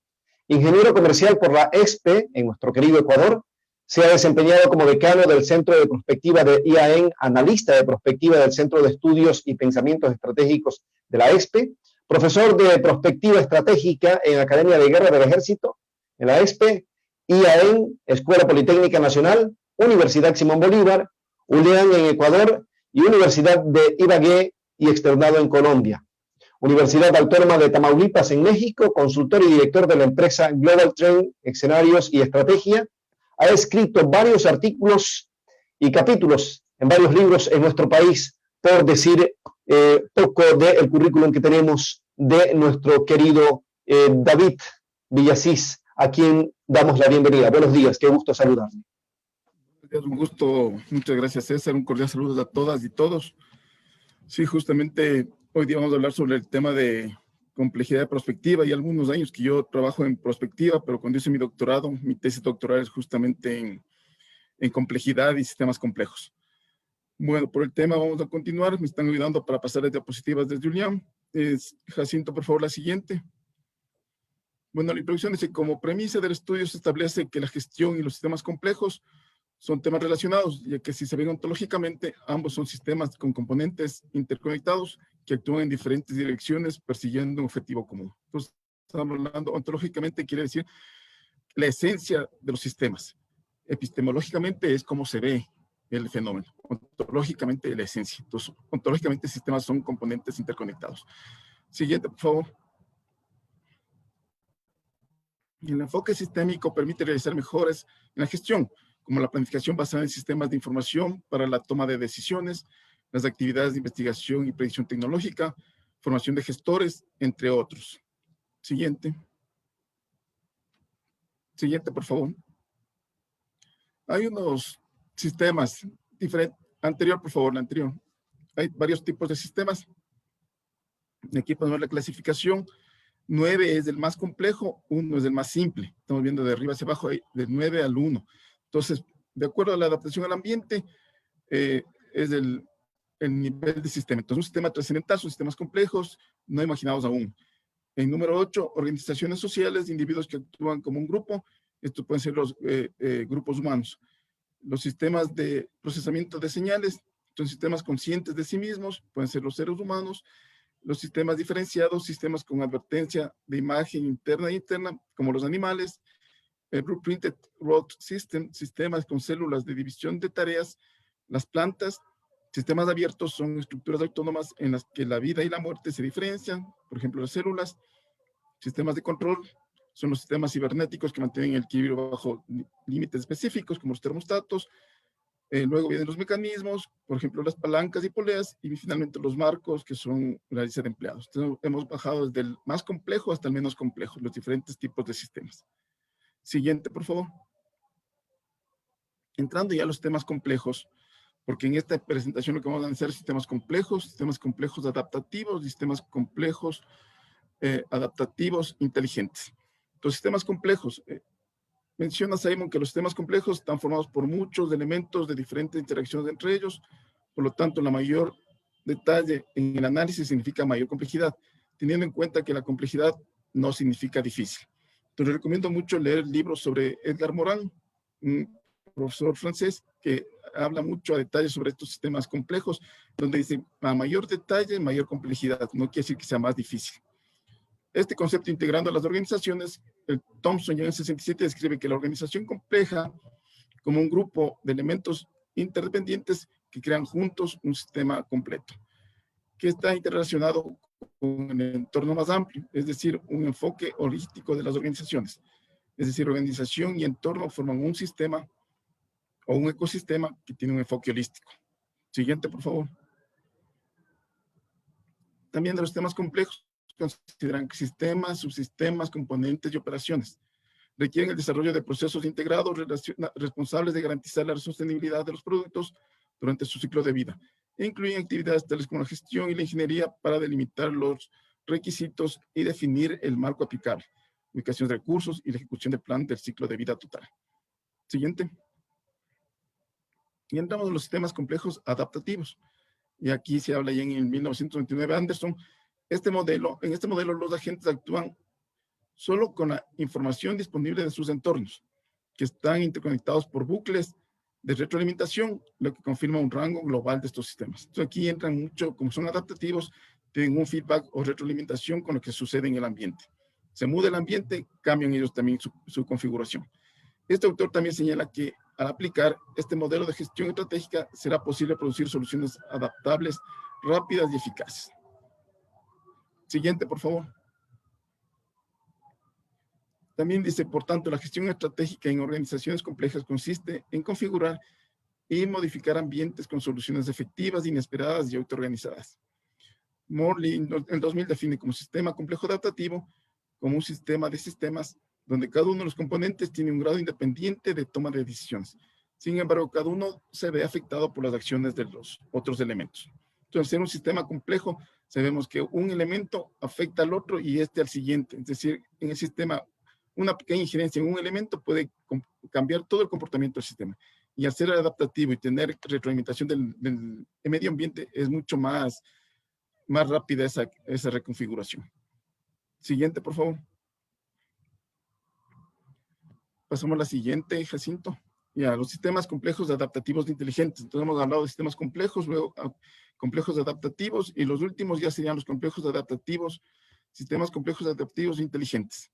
ingeniero comercial por la ESPE en nuestro querido Ecuador, se ha desempeñado como decano del Centro de Prospectiva de IAEN, analista de prospectiva del Centro de Estudios y Pensamientos Estratégicos de la ESPE, profesor de Prospectiva Estratégica en Academia de Guerra del Ejército, en la ESPE, IAEN, Escuela Politécnica Nacional, Universidad Simón Bolívar, ULEAN en Ecuador y Universidad de Ibagué y externado en Colombia. Universidad Autónoma de Tamaulipas en México, consultor y director de la empresa Global Trend, Escenarios y Estrategia. Ha escrito varios artículos y capítulos en varios libros en nuestro país, por decir poco del currículum que tenemos de nuestro querido David Villasís, a quien damos la bienvenida. Buenos días, qué gusto saludarle. Un gusto, muchas gracias César, un cordial saludo a todas y todos. Sí, justamente hoy día vamos a hablar sobre el tema de complejidad de prospectiva. Y algunos años que yo trabajo en prospectiva, pero cuando hice mi doctorado, mi tesis doctoral es justamente en complejidad y sistemas complejos. Bueno, por el tema vamos a continuar. Me están ayudando para pasar las diapositivas desde Julián. Jacinto, por favor, la siguiente. Bueno, la introducción dice, como premisa del estudio se establece que la gestión y los sistemas complejos son temas relacionados, ya que si se ven ontológicamente, ambos son sistemas con componentes interconectados que actúan en diferentes direcciones persiguiendo un objetivo común. Entonces, estamos hablando ontológicamente, quiere decir la esencia de los sistemas. Epistemológicamente es cómo se ve el fenómeno. Ontológicamente la esencia. Entonces, ontológicamente sistemas son componentes interconectados. Siguiente, por favor. El enfoque sistémico permite realizar mejoras en la gestión, como la planificación basada en sistemas de información para la toma de decisiones, las actividades de investigación y predicción tecnológica, formación de gestores, entre otros. Siguiente. Siguiente, por favor. Hay unos sistemas diferentes. Anterior, por favor, la anterior. Hay varios tipos de sistemas. Aquí podemos ver la clasificación. 9 es el más complejo, 1 es el más simple. Estamos viendo de arriba hacia abajo, de 9 al 1. Entonces, de acuerdo a la adaptación al ambiente, es el nivel de sistema. Entonces, un sistema trascendental son sistemas complejos, no imaginados aún. En número 8, organizaciones sociales de individuos que actúan como un grupo. Estos pueden ser los grupos humanos. Los sistemas de procesamiento de señales son sistemas conscientes de sí mismos, pueden ser los seres humanos. Los sistemas diferenciados, sistemas con advertencia de imagen interna e interna, como los animales. Blueprinted Road System, sistemas con células de división de tareas. Las plantas, sistemas abiertos son estructuras autónomas en las que la vida y la muerte se diferencian, por ejemplo, las células. Sistemas de control son los sistemas cibernéticos que mantienen el equilibrio bajo límites específicos, como los termostatos. Luego vienen los mecanismos, por ejemplo, las palancas y poleas, y finalmente los marcos, que son la lista de empleados. Entonces, hemos bajado desde el más complejo hasta el menos complejo, los diferentes tipos de sistemas. Siguiente, por favor. Entrando ya a los temas complejos, porque en esta presentación lo que vamos a hacer es sistemas complejos adaptativos, sistemas complejos adaptativos inteligentes. Entonces, sistemas complejos. Menciona Simon que los sistemas complejos están formados por muchos elementos de diferentes interacciones entre ellos, por lo tanto, la mayor detalle en el análisis significa mayor complejidad, teniendo en cuenta que la complejidad no significa difícil. Entonces, recomiendo mucho leer libros sobre Edgar Morin, un profesor francés que habla mucho a detalle sobre estos sistemas complejos, donde dice, a mayor detalle, mayor complejidad, no quiere decir que sea más difícil. Este concepto integrando a las organizaciones, Thompson ya en el 67 describe que la organización compleja como un grupo de elementos interdependientes que crean juntos un sistema completo, que está interrelacionado con el entorno más amplio, es decir, un enfoque holístico de las organizaciones. Es decir, organización y entorno forman un sistema o un ecosistema que tiene un enfoque holístico. Siguiente, por favor. También de los sistemas complejos consideran sistemas, subsistemas, componentes y operaciones. Requieren el desarrollo de procesos integrados responsables de garantizar la sostenibilidad de los productos durante su ciclo de vida. E incluyen actividades tales como la gestión y la ingeniería para delimitar los requisitos y definir el marco aplicable, ubicación de recursos y la ejecución del plan del ciclo de vida total. Siguiente. Y entramos en los sistemas complejos adaptativos. Y aquí se habla ya en el 1929 Anderson. En este modelo los agentes actúan solo con la información disponible de sus entornos, que están interconectados por bucles de retroalimentación, lo que confirma un rango global de estos sistemas. Entonces aquí entran mucho, como son adaptativos, tienen un feedback o retroalimentación con lo que sucede en el ambiente. Se muda el ambiente, cambian ellos también su configuración. Este autor también señala que al aplicar este modelo de gestión estratégica será posible producir soluciones adaptables, rápidas y eficaces. Siguiente, por favor. También dice, por tanto, la gestión estratégica en organizaciones complejas consiste en configurar y modificar ambientes con soluciones efectivas, inesperadas y autoorganizadas. Morley en el 2000 define como sistema complejo adaptativo como un sistema de sistemas donde cada uno de los componentes tiene un grado independiente de toma de decisiones. Sin embargo, cada uno se ve afectado por las acciones de los otros elementos. Entonces, ser un sistema complejo, sabemos que un elemento afecta al otro y este al siguiente. Es decir, en el sistema, una pequeña injerencia en un elemento puede cambiar todo el comportamiento del sistema. Y al ser adaptativo y tener retroalimentación del medio ambiente, es mucho más rápida esa reconfiguración. Siguiente, por favor. Pasamos a la siguiente, Jacinto. Ya, los sistemas complejos adaptativos inteligentes. Entonces hemos hablado de sistemas complejos, luego complejos adaptativos, y los últimos ya serían los complejos adaptativos, sistemas complejos adaptativos inteligentes.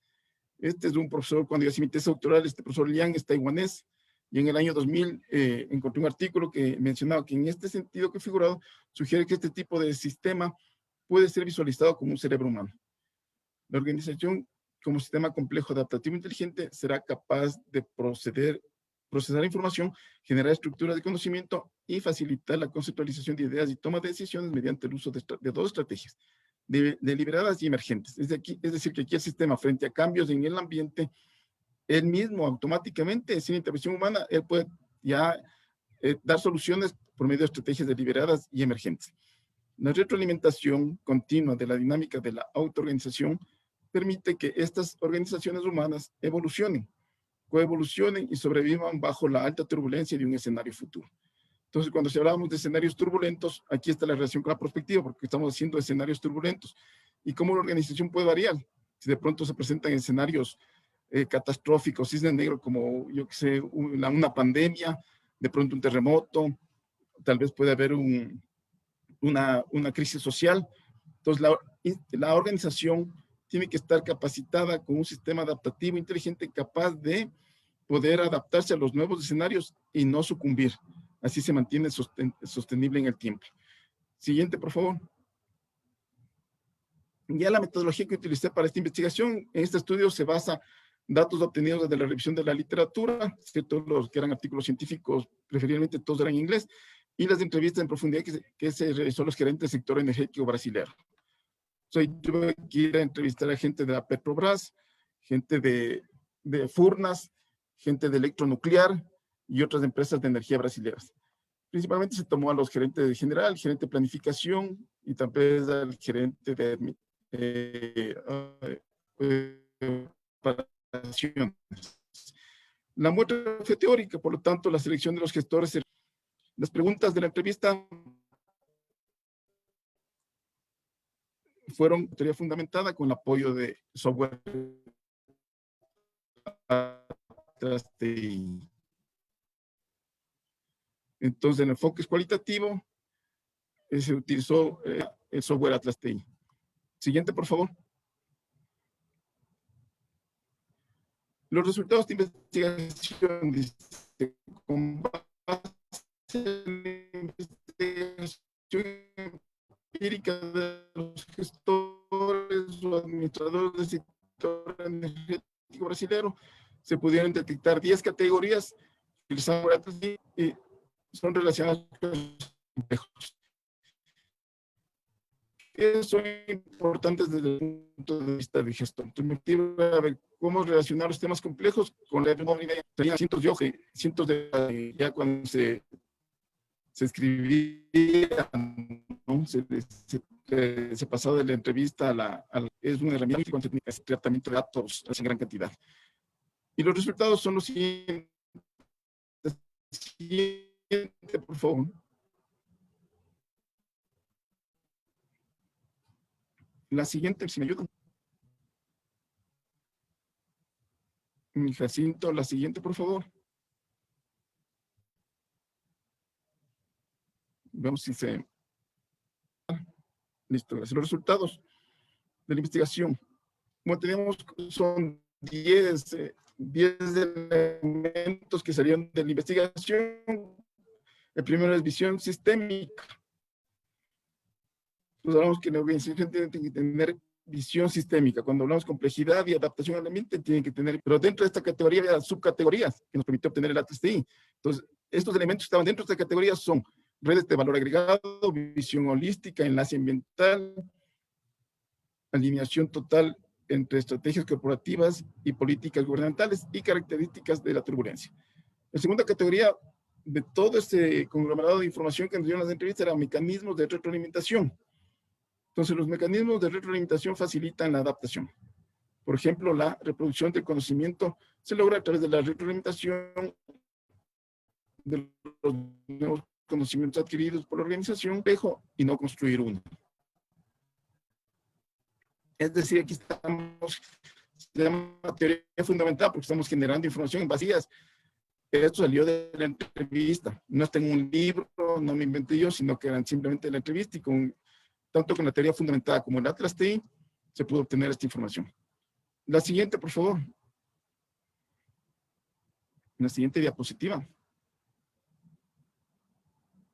Este es un profesor, cuando yo hice mi tesis doctoral, este profesor Liang es taiwanés, y en el año 2000 encontré un artículo que mencionaba que en este sentido configurado sugiere que este tipo de sistema puede ser visualizado como un cerebro humano. La organización como sistema complejo adaptativo inteligente será capaz de procesar información, generar estructuras de conocimiento y facilitar la conceptualización de ideas y toma de decisiones mediante el uso de dos estrategias, deliberadas y emergentes. Es decir, que aquí el sistema, frente a cambios en el ambiente, él mismo automáticamente, sin intervención humana, él puede ya dar soluciones por medio de estrategias deliberadas y emergentes. La retroalimentación continua de la dinámica de la autoorganización permite que estas organizaciones humanas evolucionen, coevolucionen y sobrevivan bajo la alta turbulencia de un escenario futuro. Entonces, cuando se hablábamos de escenarios turbulentos, aquí está la relación con la perspectiva, porque estamos haciendo escenarios turbulentos. ¿Y cómo la organización puede variar? Si de pronto se presentan escenarios catastróficos, cisne negro, como yo que sé, una pandemia, de pronto un terremoto, tal vez puede haber una crisis social. Entonces, la organización tiene que estar capacitada con un sistema adaptativo inteligente capaz de poder adaptarse a los nuevos escenarios y no sucumbir. Así se mantiene sostenible en el tiempo. Siguiente, por favor. Ya la metodología que utilicé para esta investigación, en este estudio se basa en datos obtenidos desde la revisión de la literatura, todos los que eran artículos científicos, preferiblemente todos eran en inglés, y las entrevistas en profundidad que se realizó los gerentes del sector energético brasileño. Tuve que ir a entrevistar a gente de la Petrobras, gente de Furnas, gente de Electronuclear y otras empresas de energía brasileñas. Principalmente se tomó a los gerentes general, gerente de planificación y también al gerente de operaciones. La muestra fue teórica, por lo tanto, la selección de los gestores, las preguntas de la entrevista fueron teoría fundamentada con el apoyo de software TI. Entonces, en el enfoque cualitativo se utilizó el software Atlas TI. Siguiente, por favor. Los resultados de investigación dice, con base en la investigación empírica de los gestores o administradores del sector energético brasileño, se pudieron detectar 10 categorías utilizando y son relacionadas con los complejos. Que son importantes desde el punto de vista del gestor. Entonces, me quiero ver cómo relacionar los temas complejos con la memoria. Tenían cientos de hojas, cientos de, ya cuando se escribía, ¿no? Se pasaba de la entrevista es una herramienta con técnicas de tratamiento de datos en gran cantidad. Y los resultados son los siguientes. Siguiente, por favor. La siguiente, si me ayudan. Jacinto, la siguiente, por favor. Vemos si se... Listo, los resultados de la investigación. Como tenemos, son 10 elementos que salieron de la investigación. El primero es visión sistémica. Pues hablamos que la organización tiene que tener visión sistémica. Cuando hablamos de complejidad y adaptación al ambiente, tienen que tener, pero dentro de esta categoría había subcategorías que nos permitió obtener el ATSTI. Entonces, estos elementos que estaban dentro de esta categoría son redes de valor agregado, visión holística, enlace ambiental, alineación total entre estrategias corporativas y políticas gubernamentales y características de la turbulencia. La segunda categoría de todo este conglomerado de información que nos dieron las entrevistas eran mecanismos de retroalimentación. Entonces, los mecanismos de retroalimentación facilitan la adaptación. Por ejemplo, la reproducción del conocimiento se logra a través de la retroalimentación de los nuevos conocimientos adquiridos por la organización, y no construir uno. Es decir, aquí estamos, se llama teoría fundamental porque estamos generando información en vacías. Esto salió de la entrevista. No está en un libro, no me inventé yo, sino que eran simplemente de la entrevista y tanto con la teoría fundamentada como el Atlas TI, se pudo obtener esta información. La siguiente, por favor. La siguiente diapositiva.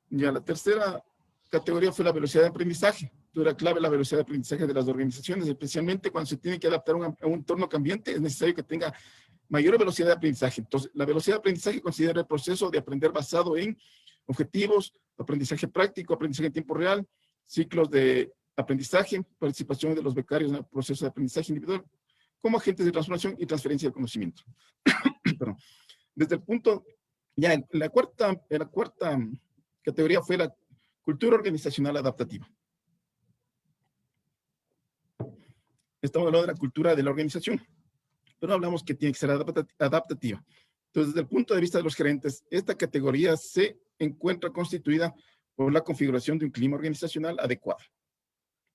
Ya, la tercera categoría fue la velocidad de aprendizaje. Era clave la velocidad de aprendizaje de las organizaciones, especialmente cuando se tiene que adaptar a un entorno cambiante, es necesario que tenga mayor velocidad de aprendizaje. Entonces, la velocidad de aprendizaje considera el proceso de aprender basado en objetivos, aprendizaje práctico, aprendizaje en tiempo real, ciclos de aprendizaje, participación de los becarios en el proceso de aprendizaje individual, como agentes de transformación y transferencia del conocimiento. Perdón. Desde el punto, ya en la cuarta categoría fue la cultura organizacional adaptativa. Estamos hablando de la cultura de la organización, pero hablamos que tiene que ser adaptativa. Entonces, desde el punto de vista de los gerentes, esta categoría se encuentra constituida por la configuración de un clima organizacional adecuado.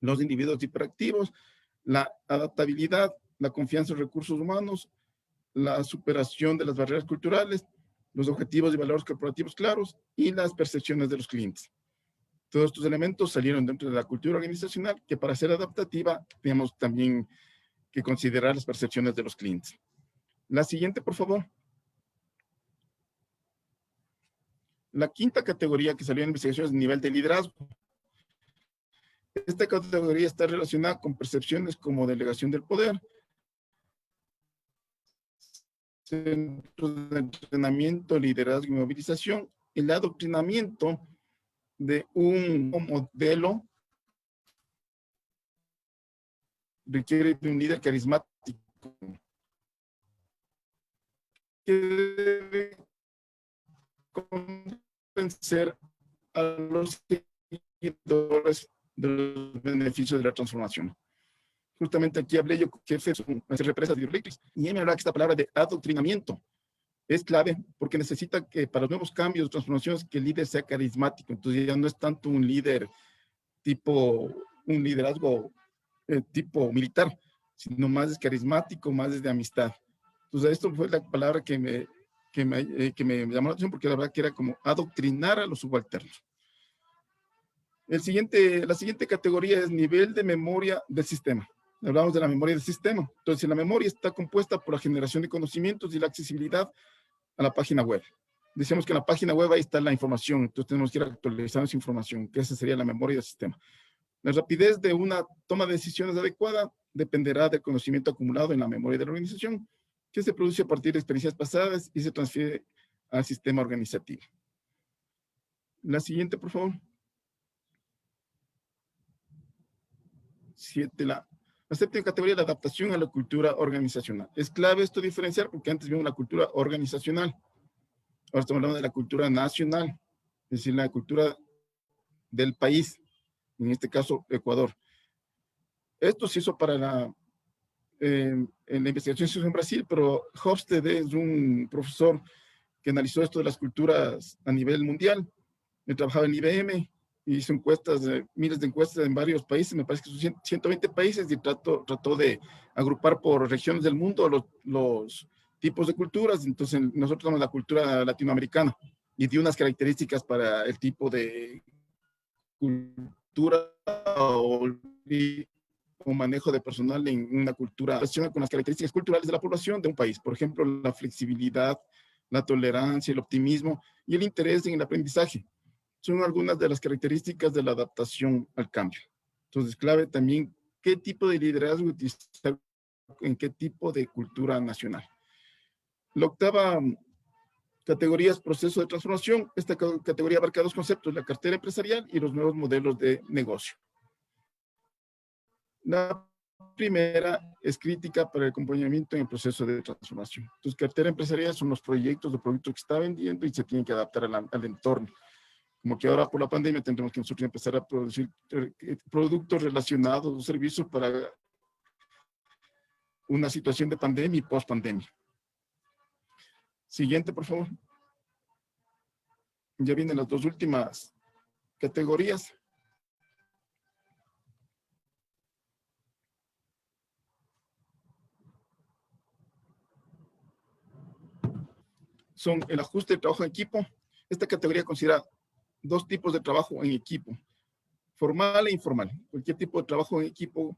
Los individuos hiperactivos, la adaptabilidad, la confianza en recursos humanos, la superación de las barreras culturales, los objetivos y valores corporativos claros y las percepciones de los clientes. Todos estos elementos salieron dentro de la cultura organizacional, que para ser adaptativa tenemos también que considerar las percepciones de los clientes. La siguiente, por favor. La quinta categoría que salió en investigación es nivel de liderazgo. Esta categoría está relacionada con percepciones como delegación del poder, centros de entrenamiento, liderazgo y movilización, el adoctrinamiento de un modelo requiere de un líder carismático que debe convencer a los seguidores de los beneficios de la transformación. Justamente aquí hablé yo que son las represas hidroeléctricas y me hablaba que esta palabra de adoctrinamiento es clave porque necesita que para los nuevos cambios, transformaciones, que el líder sea carismático. Entonces ya no es tanto un líder un liderazgo tipo militar, sino más es carismático, más es de amistad. Entonces esto fue la palabra que me llamó la atención porque la verdad que era como adoctrinar a los subalternos. La siguiente categoría es nivel de memoria del sistema. Hablamos de la memoria del sistema. Entonces, la memoria está compuesta por la generación de conocimientos y la accesibilidad a la página web. Decíamos que en la página web ahí está la información, entonces tenemos que ir actualizando esa información, que esa sería la memoria del sistema. La rapidez de una toma de decisiones adecuada dependerá del conocimiento acumulado en la memoria de la organización, que se produce a partir de experiencias pasadas y se transfiere al sistema organizativo. La siguiente, por favor. 7, la La séptima categoría es la adaptación a la cultura organizacional. Es clave esto diferenciar porque antes vimos la cultura organizacional. Ahora estamos hablando de la cultura nacional, es decir, la cultura del país, en este caso Ecuador. Esto se hizo para en la investigación se hizo en Brasil, pero Hofstede es un profesor que analizó esto de las culturas a nivel mundial. Él trabajaba en IBM, hizo encuestas, miles de encuestas en varios países, me parece que son 120 países, y trató de agrupar por regiones del mundo los tipos de culturas. Entonces nosotros tenemos la cultura latinoamericana y dio unas características para el tipo de cultura o manejo de personal en una cultura relacionada con las características culturales de la población de un país. Por ejemplo, la flexibilidad, la tolerancia, el optimismo y el interés en el aprendizaje. Son algunas de las características de la adaptación al cambio. Entonces, clave también qué tipo de liderazgo utilizar en qué tipo de cultura nacional. La octava categoría es proceso de transformación. Esta categoría abarca dos conceptos, la cartera empresarial y los nuevos modelos de negocio. La primera es crítica para el acompañamiento en el proceso de transformación. Entonces, cartera empresarial son los proyectos o productos que está vendiendo y se tienen que adaptar al entorno. Como que ahora por la pandemia tendremos que nosotros empezar a producir productos relacionados o servicios para una situación de pandemia y post-pandemia. Siguiente, por favor. Ya vienen las dos últimas categorías. Son el ajuste de trabajo en equipo. Esta categoría considera dos tipos de trabajo en equipo, formal e informal. Cualquier tipo de trabajo en equipo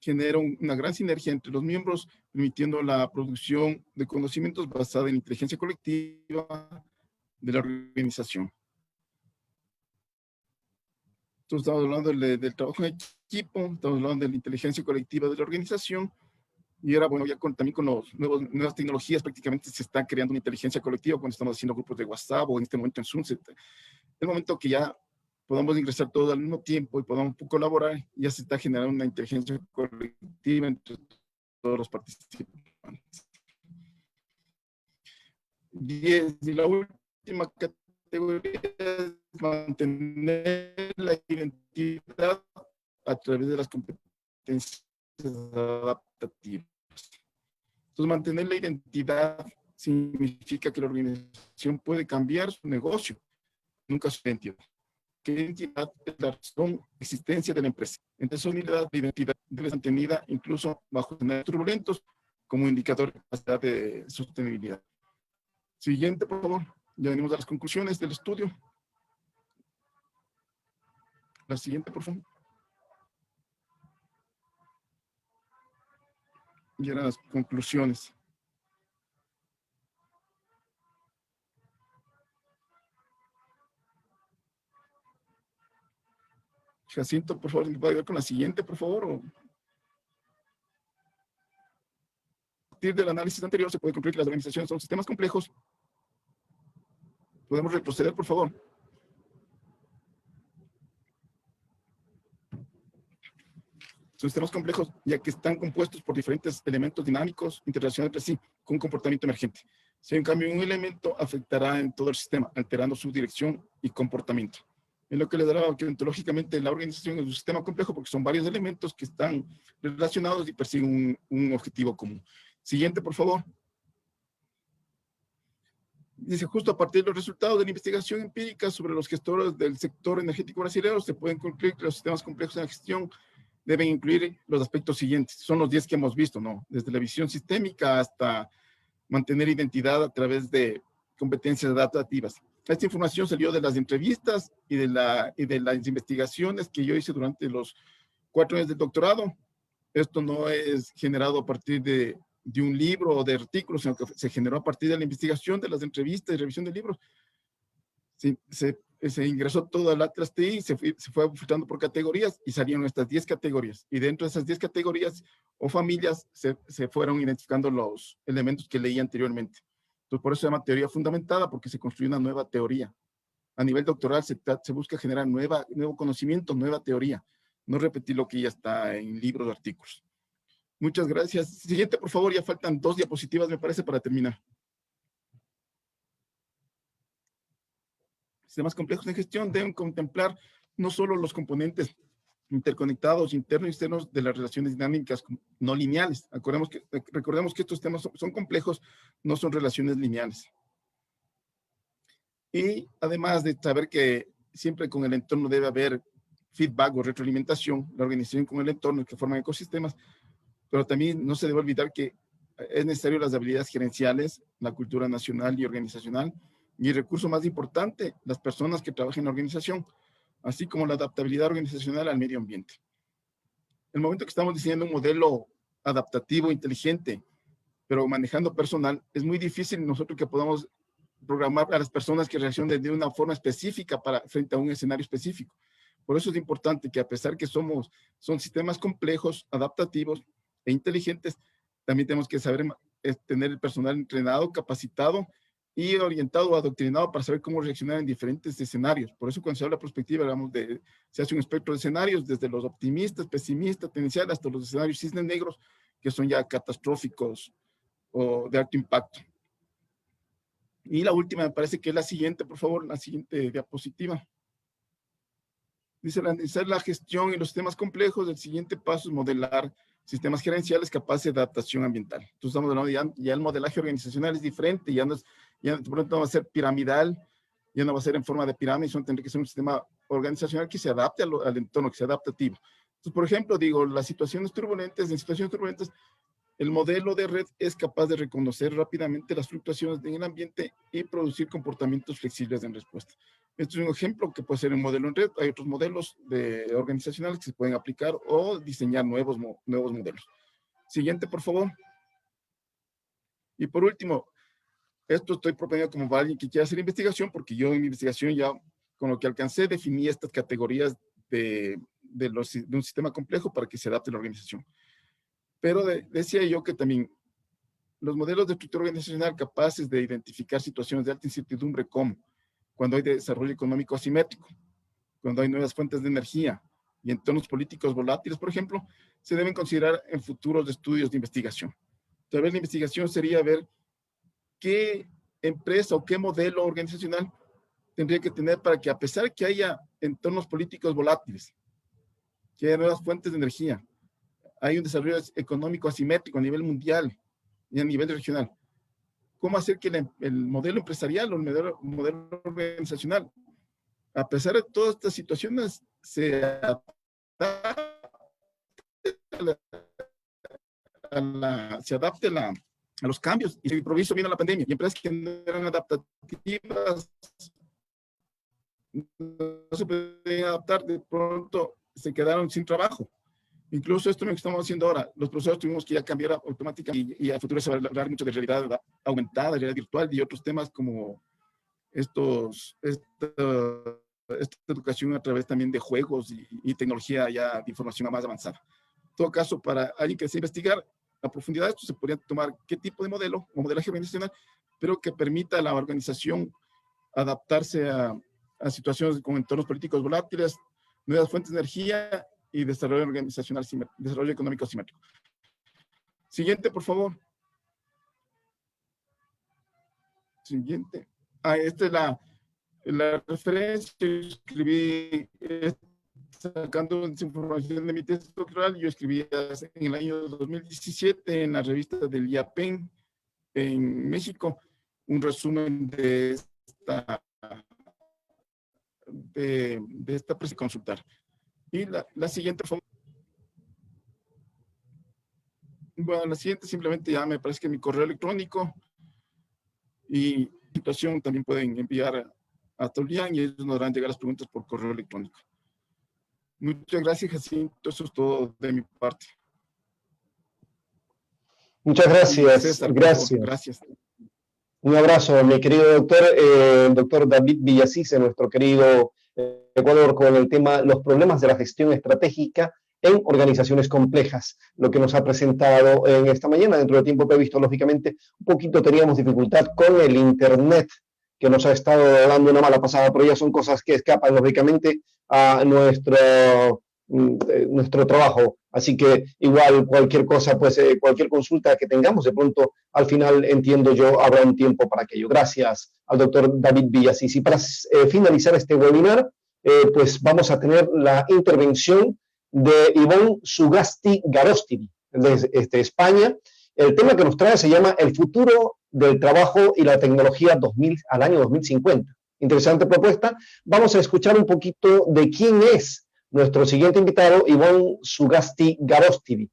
genera una gran sinergia entre los miembros, permitiendo la producción de conocimientos basada en inteligencia colectiva de la organización. Entonces, estamos hablando del trabajo en equipo, estamos hablando de la inteligencia colectiva de la organización, y ahora, bueno, ya también con nuevas tecnologías prácticamente se está creando una inteligencia colectiva cuando estamos haciendo grupos de WhatsApp o en este momento en Zoom. El momento que ya podamos ingresar todos al mismo tiempo y podamos colaborar, ya se está generando una inteligencia colectiva entre todos los participantes. 10. Y la última categoría es mantener la identidad a través de las competencias adaptativas. Entonces, mantener la identidad significa que la organización puede cambiar su negocio, nunca su identidad. ¿Qué identidad es la razón de existencia de la empresa? Entonces, la identidad debe ser mantenida incluso bajo escenarios turbulentos como indicador de capacidad de sostenibilidad. Siguiente, por favor. Ya venimos a las conclusiones del estudio. La siguiente, por favor. Y eran las conclusiones. Jacinto, por favor, ¿me puede ayudar con la siguiente, por favor? A partir del análisis anterior se puede concluir que las organizaciones son sistemas complejos. ¿Podemos retroceder, por favor? Son sistemas complejos ya que están compuestos por diferentes elementos dinámicos interrelacionados entre sí con un comportamiento emergente. Si hay un cambio en un elemento, afectará en todo el sistema, alterando su dirección y comportamiento. Es lo que le dará que ontológicamente la organización es un sistema complejo porque son varios elementos que están relacionados y persiguen un objetivo común. Siguiente, por favor. Dice, justo a partir de los resultados de la investigación empírica sobre los gestores del sector energético brasileño, se pueden concluir que los sistemas complejos de la gestión deben incluir los aspectos siguientes. Son los 10 que hemos visto, ¿no? Desde la visión sistémica hasta mantener identidad a través de competencias adaptativas. Esta información salió de las entrevistas y de las investigaciones que yo hice durante los 4 años de doctorado. Esto no es generado a partir de un libro o de artículos, sino que se generó a partir de la investigación, de las entrevistas y revisión de libros. Se ingresó todo al Atlas TI, se fue filtrando por categorías y salieron estas 10 categorías. Y dentro de esas 10 categorías o familias se fueron identificando los elementos que leí anteriormente. Entonces, por eso se llama teoría fundamentada, porque se construye una nueva teoría. A nivel doctoral se busca generar nuevo conocimiento, nueva teoría, no repetir lo que ya está en libros o artículos. Muchas gracias. Siguiente, por favor, ya faltan 2 diapositivas, me parece, para terminar. Sistemas complejos de gestión deben contemplar no solo los componentes interconectados, internos y externos de las relaciones dinámicas no lineales. Recordemos que estos temas son complejos, no son relaciones lineales. Y además de saber que siempre con el entorno debe haber feedback o retroalimentación, la organización con el entorno que forman ecosistemas, pero también no se debe olvidar que es necesario las habilidades gerenciales, la cultura nacional y organizacional, y el recurso más importante, las personas que trabajan en la organización, así como la adaptabilidad organizacional al medio ambiente. En el momento que estamos diseñando un modelo adaptativo, inteligente, pero manejando personal, es muy difícil nosotros que podamos programar a las personas que reaccionen de una forma específica frente a un escenario específico. Por eso es importante que a pesar que son sistemas complejos, adaptativos e inteligentes, también tenemos que saber tener el personal entrenado, capacitado y orientado o adoctrinado para saber cómo reaccionar en diferentes escenarios. Por eso cuando se habla de prospectiva, se hace un espectro de escenarios, desde los optimistas, pesimistas, tendenciales, hasta los escenarios cisnes negros, que son ya catastróficos o de alto impacto. Y la última, me parece que es la siguiente, por favor, la siguiente diapositiva. Dice, analizar la gestión y los sistemas complejos, el siguiente paso es modelar sistemas gerenciales capaces de adaptación ambiental. Entonces estamos hablando ya el modelaje organizacional es diferente, ya de pronto no va a ser piramidal, ya no va a ser en forma de pirámide, sino tendría que ser un sistema organizacional que se adapte al entorno, que sea adaptativo. Entonces, por ejemplo, digo, en situaciones turbulentas, el modelo de red es capaz de reconocer rápidamente las fluctuaciones en el ambiente y producir comportamientos flexibles en respuesta. Este es un ejemplo que puede ser un modelo en red. Hay otros modelos organizacionales que se pueden aplicar o diseñar nuevos modelos. Siguiente, por favor. Y por último, esto estoy proponiendo como para alguien que quiera hacer investigación, porque yo en mi investigación ya, con lo que alcancé, definí estas categorías de un sistema complejo para que se adapte a la organización. Pero decía yo que también los modelos de estructura organizacional capaces de identificar situaciones de alta incertidumbre, como cuando hay desarrollo económico asimétrico, cuando hay nuevas fuentes de energía y entornos políticos volátiles, por ejemplo, se deben considerar en futuros estudios de investigación. Tal vez la investigación sería ver qué empresa o qué modelo organizacional tendría que tener para que, a pesar de que haya entornos políticos volátiles, que haya nuevas fuentes de energía, hay un desarrollo económico asimétrico a nivel mundial y a nivel regional, ¿cómo hacer que el modelo empresarial o el modelo organizacional, a pesar de todas estas situaciones, se adapte a los cambios? Y se improvisó vino la pandemia y empresas que no eran adaptativas no se pueden adaptar, de pronto se quedaron sin trabajo. Incluso esto es lo que estamos haciendo ahora. Los profesores tuvimos que ya cambiar automáticamente y a futuro se va a hablar mucho de realidad aumentada, realidad virtual y otros temas como esta educación a través también de juegos y tecnología ya de información más avanzada. En todo caso, para alguien que desea investigar a profundidad esto, se podría tomar qué tipo de modelo o modelaje organizacional, pero que permita a la organización adaptarse a situaciones con entornos políticos volátiles, nuevas fuentes de energía y desarrollo organizacional, desarrollo económico simétrico. Siguiente, por favor. Siguiente. Esta es la referencia. Yo escribí, sacando información de mi tesis doctoral, yo escribí en el año 2017 en la revista del IAPEN en México, un resumen de esta presa consultar. Y la siguiente, por favor. Bueno, la siguiente simplemente ya me parece que mi correo electrónico y situación también pueden enviar a Tolian y ellos nos harán llegar las preguntas por correo electrónico. Muchas gracias, Jacinto. Eso es todo de mi parte. Muchas gracias. César, gracias. Gracias. Un abrazo, mi querido doctor, el doctor David Villasís, en nuestro querido Ecuador, con el tema los problemas de la gestión estratégica en organizaciones complejas, lo que nos ha presentado en esta mañana, dentro del tiempo previsto, lógicamente, un poquito teníamos dificultad con el internet, que nos ha estado dando una mala pasada, pero ya son cosas que escapan, lógicamente, a nuestro nuestro trabajo. Así que igual cualquier cosa, pues cualquier consulta que tengamos, de pronto al final entiendo yo, habrá un tiempo para aquello. Gracias al doctor David Villasís. Y para finalizar este webinar, pues vamos a tener la intervención de Ivonne Sugasti Garostidi, de España. El tema que nos trae se llama El futuro del trabajo y la tecnología al año 2050. Interesante propuesta. Vamos a escuchar un poquito de quién es nuestro siguiente invitado, Ivonne Sugasti Garostidi.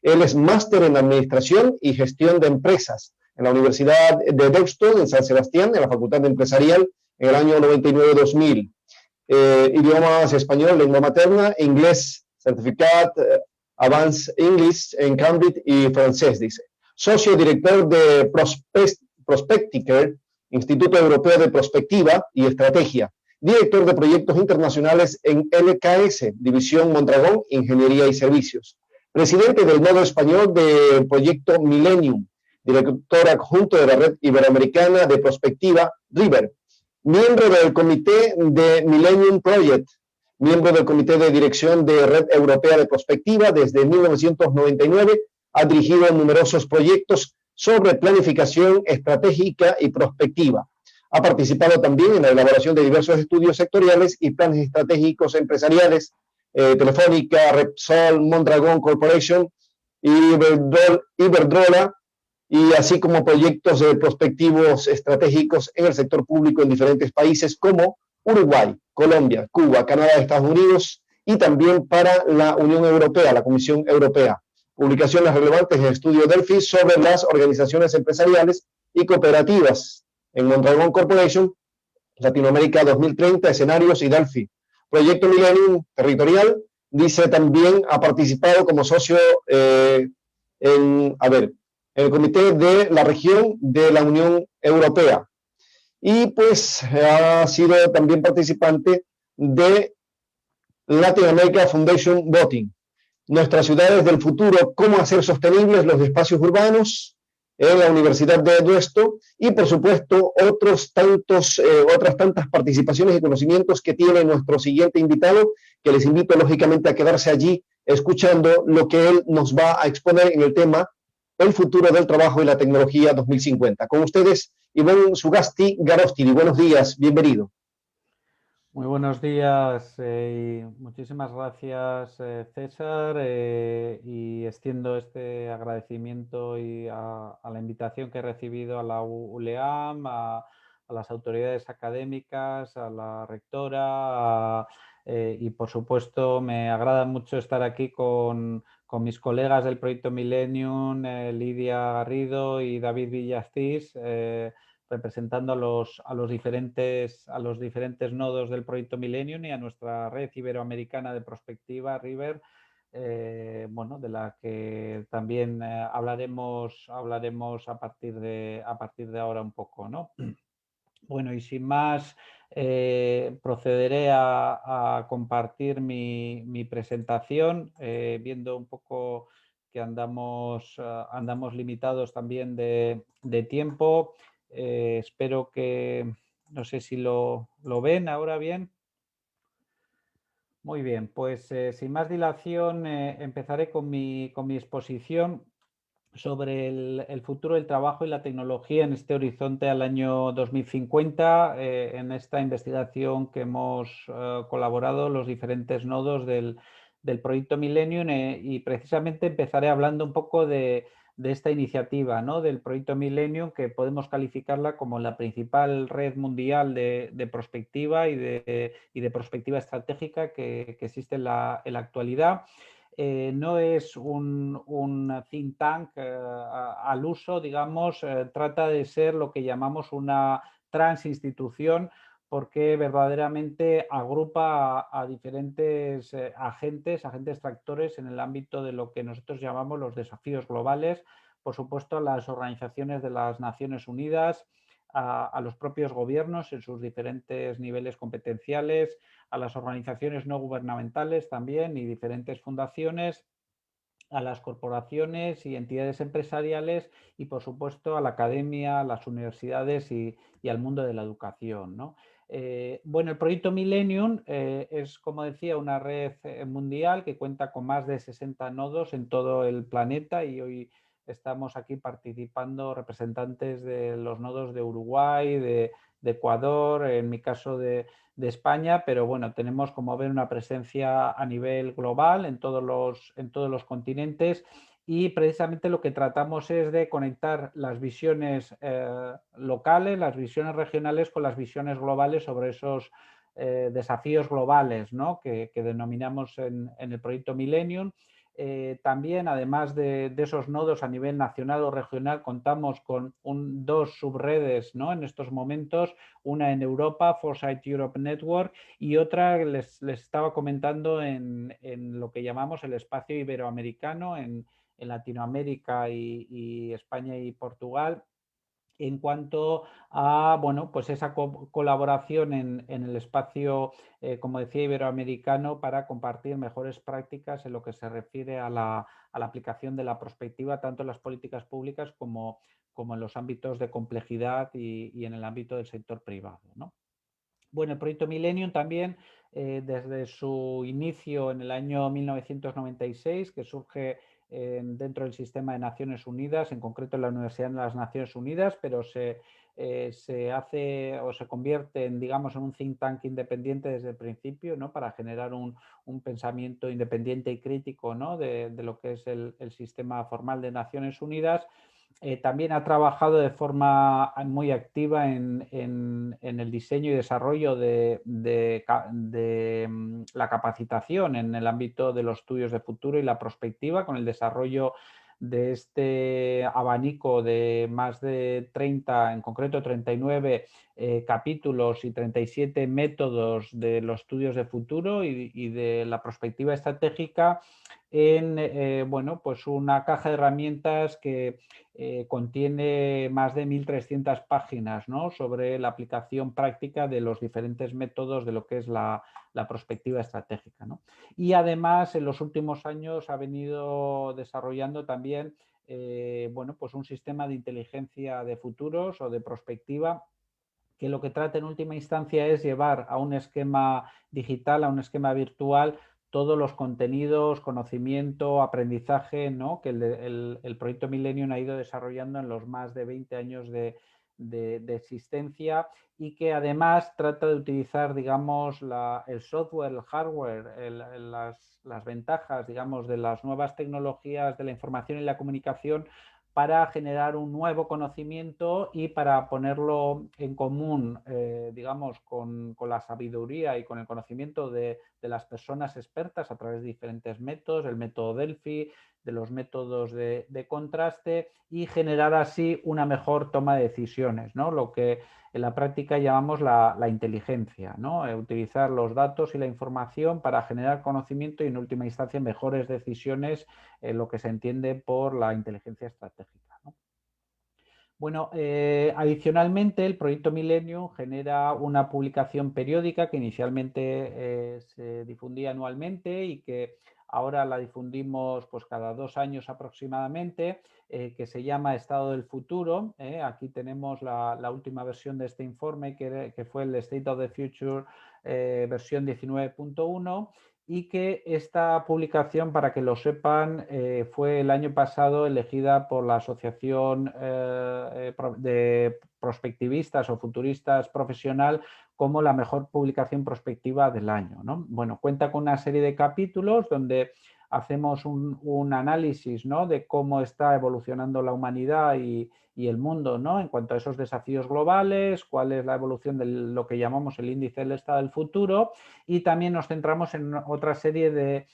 Él es máster en Administración y Gestión de Empresas en la Universidad de Deusto, en San Sebastián, en la Facultad de Empresarial, en el año 99-2000. Idiomas español, lengua materna, inglés, certificat, Advanced English en Cambridge y francés, dice. Socio director de Prospectiker, Instituto Europeo de Prospectiva y Estrategia. Director de Proyectos Internacionales en LKS, División Mondragón, Ingeniería y Servicios. Presidente del Nodo Español del Proyecto Millennium. Director adjunto de la Red Iberoamericana de Prospectiva, RIVER. Miembro del Comité de Millennium Project. Miembro del Comité de Dirección de Red Europea de Prospectiva desde 1999. Ha dirigido numerosos proyectos sobre planificación estratégica y prospectiva. Ha participado también en la elaboración de diversos estudios sectoriales y planes estratégicos empresariales, Telefónica, Repsol, Mondragón Corporation, Iberdrola, y así como proyectos de prospectivos estratégicos en el sector público en diferentes países como Uruguay, Colombia, Cuba, Canadá, Estados Unidos y también para la Unión Europea, la Comisión Europea. Publicaciones relevantes en Estudio Delphi sobre las organizaciones empresariales y cooperativas en Mondragón Corporation, Latinoamérica 2030, escenarios y Delphi. Proyecto Millennium Territorial, dice también ha participado como socio en el Comité de la Región de la Unión Europea. Y pues ha sido también participante de Latin America Foundation Voting. Nuestras ciudades del futuro, cómo hacer sostenibles los espacios urbanos en la Universidad de Deusto y, por supuesto, otras tantas participaciones y conocimientos que tiene nuestro siguiente invitado, que les invito, lógicamente, a quedarse allí escuchando lo que él nos va a exponer en el tema El futuro del trabajo y la tecnología 2050. Con ustedes, Ivonne Sugasti Garostidi. Buenos días, bienvenido. Muy buenos días y muchísimas gracias, César, y extiendo este agradecimiento a la invitación que he recibido a la ULEAM, a las autoridades académicas, a la rectora y por supuesto me agrada mucho estar aquí con mis colegas del Proyecto Millennium, Lidia Garrido y David Villasís, representando a los diferentes nodos del Proyecto Millennium y a nuestra red iberoamericana de prospectiva, RIVER, de la que también hablaremos a partir de ahora un poco, ¿no? Bueno, y sin más, procederé a compartir mi presentación, viendo un poco que andamos limitados también de tiempo. Espero que, no sé si lo ven ahora bien. Muy bien, pues sin más dilación empezaré con mi exposición sobre el futuro del trabajo y la tecnología en este horizonte al año 2050, en esta investigación que hemos colaborado los diferentes nodos del Proyecto Millennium, y precisamente empezaré hablando un poco de esta iniciativa, ¿no? Del Proyecto Millennium, que podemos calificarla como la principal red mundial de prospectiva y de prospectiva estratégica que existe en la actualidad. No es un think tank al uso, digamos, trata de ser lo que llamamos una transinstitución, porque verdaderamente agrupa a diferentes agentes tractores en el ámbito de lo que nosotros llamamos los desafíos globales, por supuesto a las organizaciones de las Naciones Unidas, a los propios gobiernos en sus diferentes niveles competenciales, a las organizaciones no gubernamentales también y diferentes fundaciones, a las corporaciones y entidades empresariales y, por supuesto, a la academia, a las universidades y al mundo de la educación, ¿no? Bueno, el proyecto Millennium es, como decía, una red mundial que cuenta con más de 60 nodos en todo el planeta, y hoy estamos aquí participando representantes de los nodos de Uruguay, de Ecuador, en mi caso de España, pero bueno, tenemos, como ven, una presencia a nivel global en todos los continentes. Y precisamente lo que tratamos es de conectar las visiones locales, las visiones regionales con las visiones globales sobre esos desafíos globales, ¿no? que denominamos en el proyecto Millennium. También, además de esos nodos a nivel nacional o regional, contamos con dos subredes, ¿no? En estos momentos, una en Europa, Foresight Europe Network, y otra les estaba comentando en lo que llamamos el espacio iberoamericano, en Latinoamérica y España y Portugal, en cuanto a, bueno, pues esa colaboración en el espacio, como decía, iberoamericano, para compartir mejores prácticas en lo que se refiere a la aplicación de la prospectiva, tanto en las políticas públicas como en los ámbitos de complejidad y en el ámbito del sector privado, ¿no? Bueno, el proyecto Millennium también, desde su inicio en el año 1996, que surge dentro del sistema de Naciones Unidas, en concreto en la Universidad de las Naciones Unidas, pero se hace o se convierte en, digamos, en un think tank independiente desde el principio, ¿no? Para generar un pensamiento independiente y crítico, ¿no? de lo que es el sistema formal de Naciones Unidas. También ha trabajado de forma muy activa en el diseño y desarrollo de la capacitación en el ámbito de los estudios de futuro y la prospectiva, con el desarrollo de este abanico de más de 30, en concreto 39 capítulos y 37 métodos de los estudios de futuro y de la prospectiva estratégica, en bueno, pues una caja de herramientas que contiene más de 1.300 páginas, ¿no? Sobre la aplicación práctica de los diferentes métodos de lo que es la prospectiva estratégica, ¿no? Y además, en los últimos años ha venido desarrollando también bueno, pues un sistema de inteligencia de futuros o de prospectiva, que lo que trata en última instancia es llevar a un esquema digital, a un esquema virtual, todos los contenidos, conocimiento, aprendizaje, ¿no? Que el proyecto Millennium ha ido desarrollando en los más de 20 años de existencia, y que además trata de utilizar, digamos, el software, el hardware, las ventajas, digamos, de las nuevas tecnologías de la información y la comunicación, para generar un nuevo conocimiento y para ponerlo en común, digamos, con la sabiduría y con el conocimiento de las personas expertas a través de diferentes métodos, el método Delphi, de los métodos de contraste, y generar así una mejor toma de decisiones, ¿no? Lo que en la práctica llamamos la inteligencia, ¿no? Utilizar los datos y la información para generar conocimiento y, en última instancia, mejores decisiones, lo que se entiende por la inteligencia estratégica, ¿no? Bueno, adicionalmente, el proyecto Millennium genera una publicación periódica que inicialmente se difundía anualmente y que ahora la difundimos pues cada 2 años aproximadamente, que se llama Estado del Futuro. Aquí tenemos la última versión de este informe, que fue el State of the Future versión 19.1, y que esta publicación, para que lo sepan, fue el año pasado elegida por la Asociación de Prospectivistas o Futuristas Profesional como la mejor publicación prospectiva del año, ¿no? Bueno, cuenta con una serie de capítulos donde hacemos un análisis, ¿no? De cómo está evolucionando la humanidad y el mundo, ¿no? En cuanto a esos desafíos globales, cuál es la evolución de lo que llamamos el índice del estado del futuro, y también nos centramos en otra serie de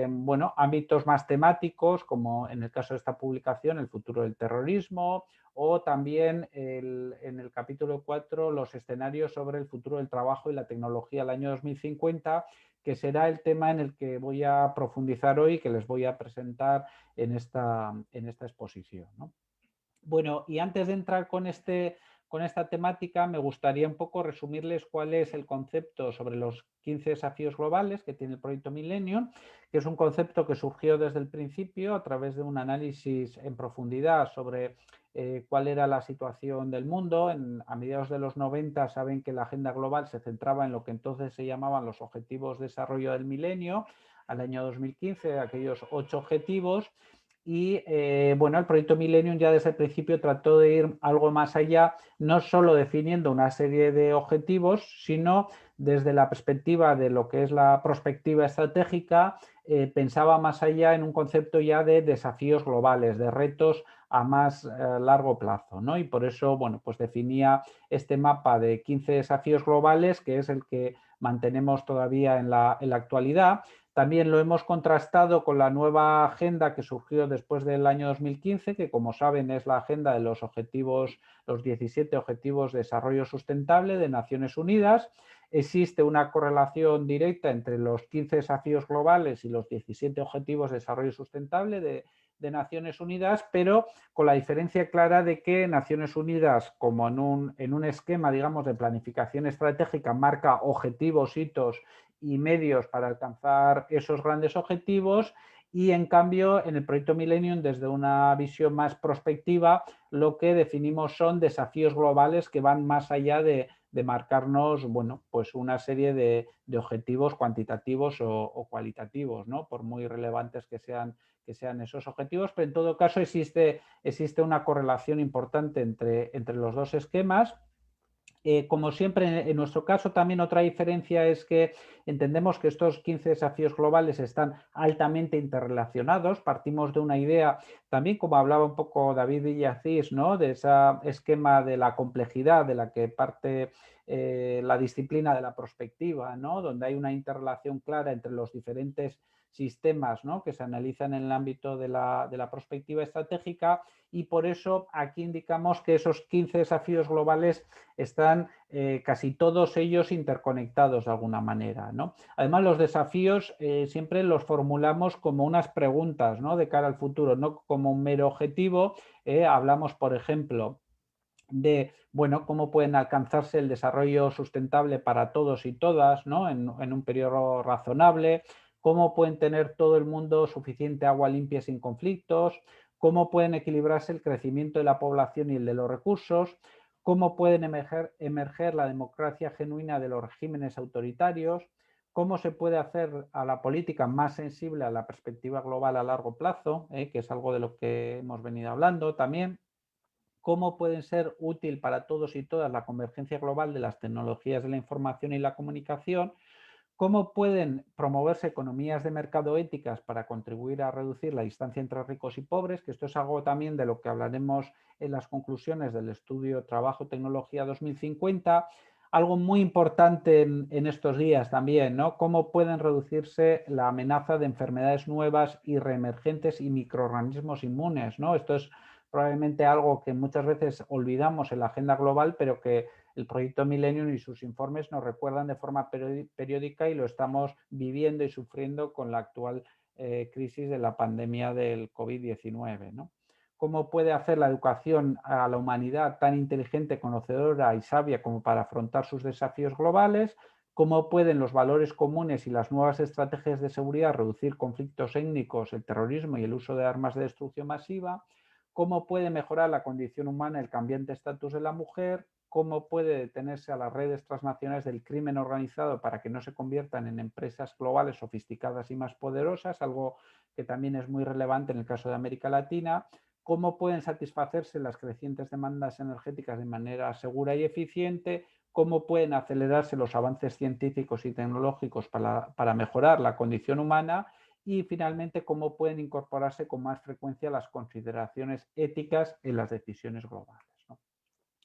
bueno, ámbitos más temáticos, como en el caso de esta publicación, el futuro del terrorismo, o también en el capítulo 4, los escenarios sobre el futuro del trabajo y la tecnología al año 2050, que será el tema en el que voy a profundizar hoy, que les voy a presentar en esta exposición, ¿no? Bueno, y antes de entrar con este con esta temática, me gustaría un poco resumirles cuál es el concepto sobre los 15 desafíos globales que tiene el proyecto Millennium, que es un concepto que surgió desde el principio a través de un análisis en profundidad sobre cuál era la situación del mundo. A mediados de los 90 saben que la agenda global se centraba en lo que entonces se llamaban los objetivos de desarrollo del milenio, al año 2015, aquellos 8 objetivos. Y bueno, el proyecto Millennium ya desde el principio trató de ir algo más allá, no solo definiendo una serie de objetivos, sino desde la perspectiva de lo que es la prospectiva estratégica, pensaba más allá en un concepto ya de desafíos globales, de retos a más largo plazo, ¿no? Y por eso, bueno, pues definía este mapa de 15 desafíos globales, que es el que mantenemos todavía en la actualidad. También lo hemos contrastado con la nueva agenda que surgió después del año 2015, que como saben es la agenda de los objetivos, los 17 Objetivos de Desarrollo Sustentable de Naciones Unidas. Existe una correlación directa entre los 15 desafíos globales y los 17 Objetivos de Desarrollo Sustentable de Naciones Unidas, pero con la diferencia clara de que Naciones Unidas, como en un esquema, digamos, de planificación estratégica, marca objetivos, hitos y medios para alcanzar esos grandes objetivos, y en cambio en el proyecto Millennium, desde una visión más prospectiva, lo que definimos son desafíos globales que van más allá de marcarnos, bueno, pues una serie de objetivos cuantitativos o cualitativos, ¿no? Por muy relevantes que sean esos objetivos, pero en todo caso existe una correlación importante entre los dos esquemas. Como siempre, en nuestro caso también otra diferencia es que entendemos que estos 15 desafíos globales están altamente interrelacionados. Partimos de una idea, también como hablaba un poco David Villacís, ¿no? De ese esquema de la complejidad de la que parte la disciplina de la prospectiva, ¿no? Donde hay una interrelación clara entre los diferentes sistemas, ¿no? Que se analizan en el ámbito de la prospectiva estratégica, y por eso aquí indicamos que esos 15 desafíos globales están casi todos ellos interconectados de alguna manera, ¿no? Además, los desafíos siempre los formulamos como unas preguntas, ¿no? De cara al futuro, no como un mero objetivo. Hablamos, por ejemplo, de, bueno, cómo pueden alcanzarse el desarrollo sustentable para todos y todas, ¿no? En un periodo razonable, cómo pueden tener todo el mundo suficiente agua limpia sin conflictos, cómo pueden equilibrarse el crecimiento de la población y el de los recursos, cómo pueden emerger la democracia genuina de los regímenes autoritarios, cómo se puede hacer a la política más sensible a la perspectiva global a largo plazo, que es algo de lo que hemos venido hablando también, cómo pueden ser útil para todos y todas la convergencia global de las tecnologías de la información y la comunicación, cómo pueden promoverse economías de mercado éticas para contribuir a reducir la distancia entre ricos y pobres, que esto es algo también de lo que hablaremos en las conclusiones del estudio Trabajo Tecnología 2050, algo muy importante en estos días también, ¿no? Cómo pueden reducirse la amenaza de enfermedades nuevas y reemergentes y microorganismos inmunes, ¿no? Esto es probablemente algo que muchas veces olvidamos en la agenda global, pero que el proyecto Millennium y sus informes nos recuerdan de forma periódica, y lo estamos viviendo y sufriendo con la actual crisis de la pandemia del COVID-19, ¿no? ¿Cómo puede hacer la educación a la humanidad tan inteligente, conocedora y sabia como para afrontar sus desafíos globales? ¿Cómo pueden los valores comunes y las nuevas estrategias de seguridad reducir conflictos étnicos, el terrorismo y el uso de armas de destrucción masiva? ¿Cómo puede mejorar la condición humana el cambiante estatus de la mujer? ¿Cómo puede detenerse a las redes transnacionales del crimen organizado para que no se conviertan en empresas globales sofisticadas y más poderosas? Algo que también es muy relevante en el caso de América Latina. ¿Cómo pueden satisfacerse las crecientes demandas energéticas de manera segura y eficiente? ¿Cómo pueden acelerarse los avances científicos y tecnológicos para mejorar la condición humana? Y finalmente, cómo pueden incorporarse con más frecuencia las consideraciones éticas en las decisiones globales, ¿no?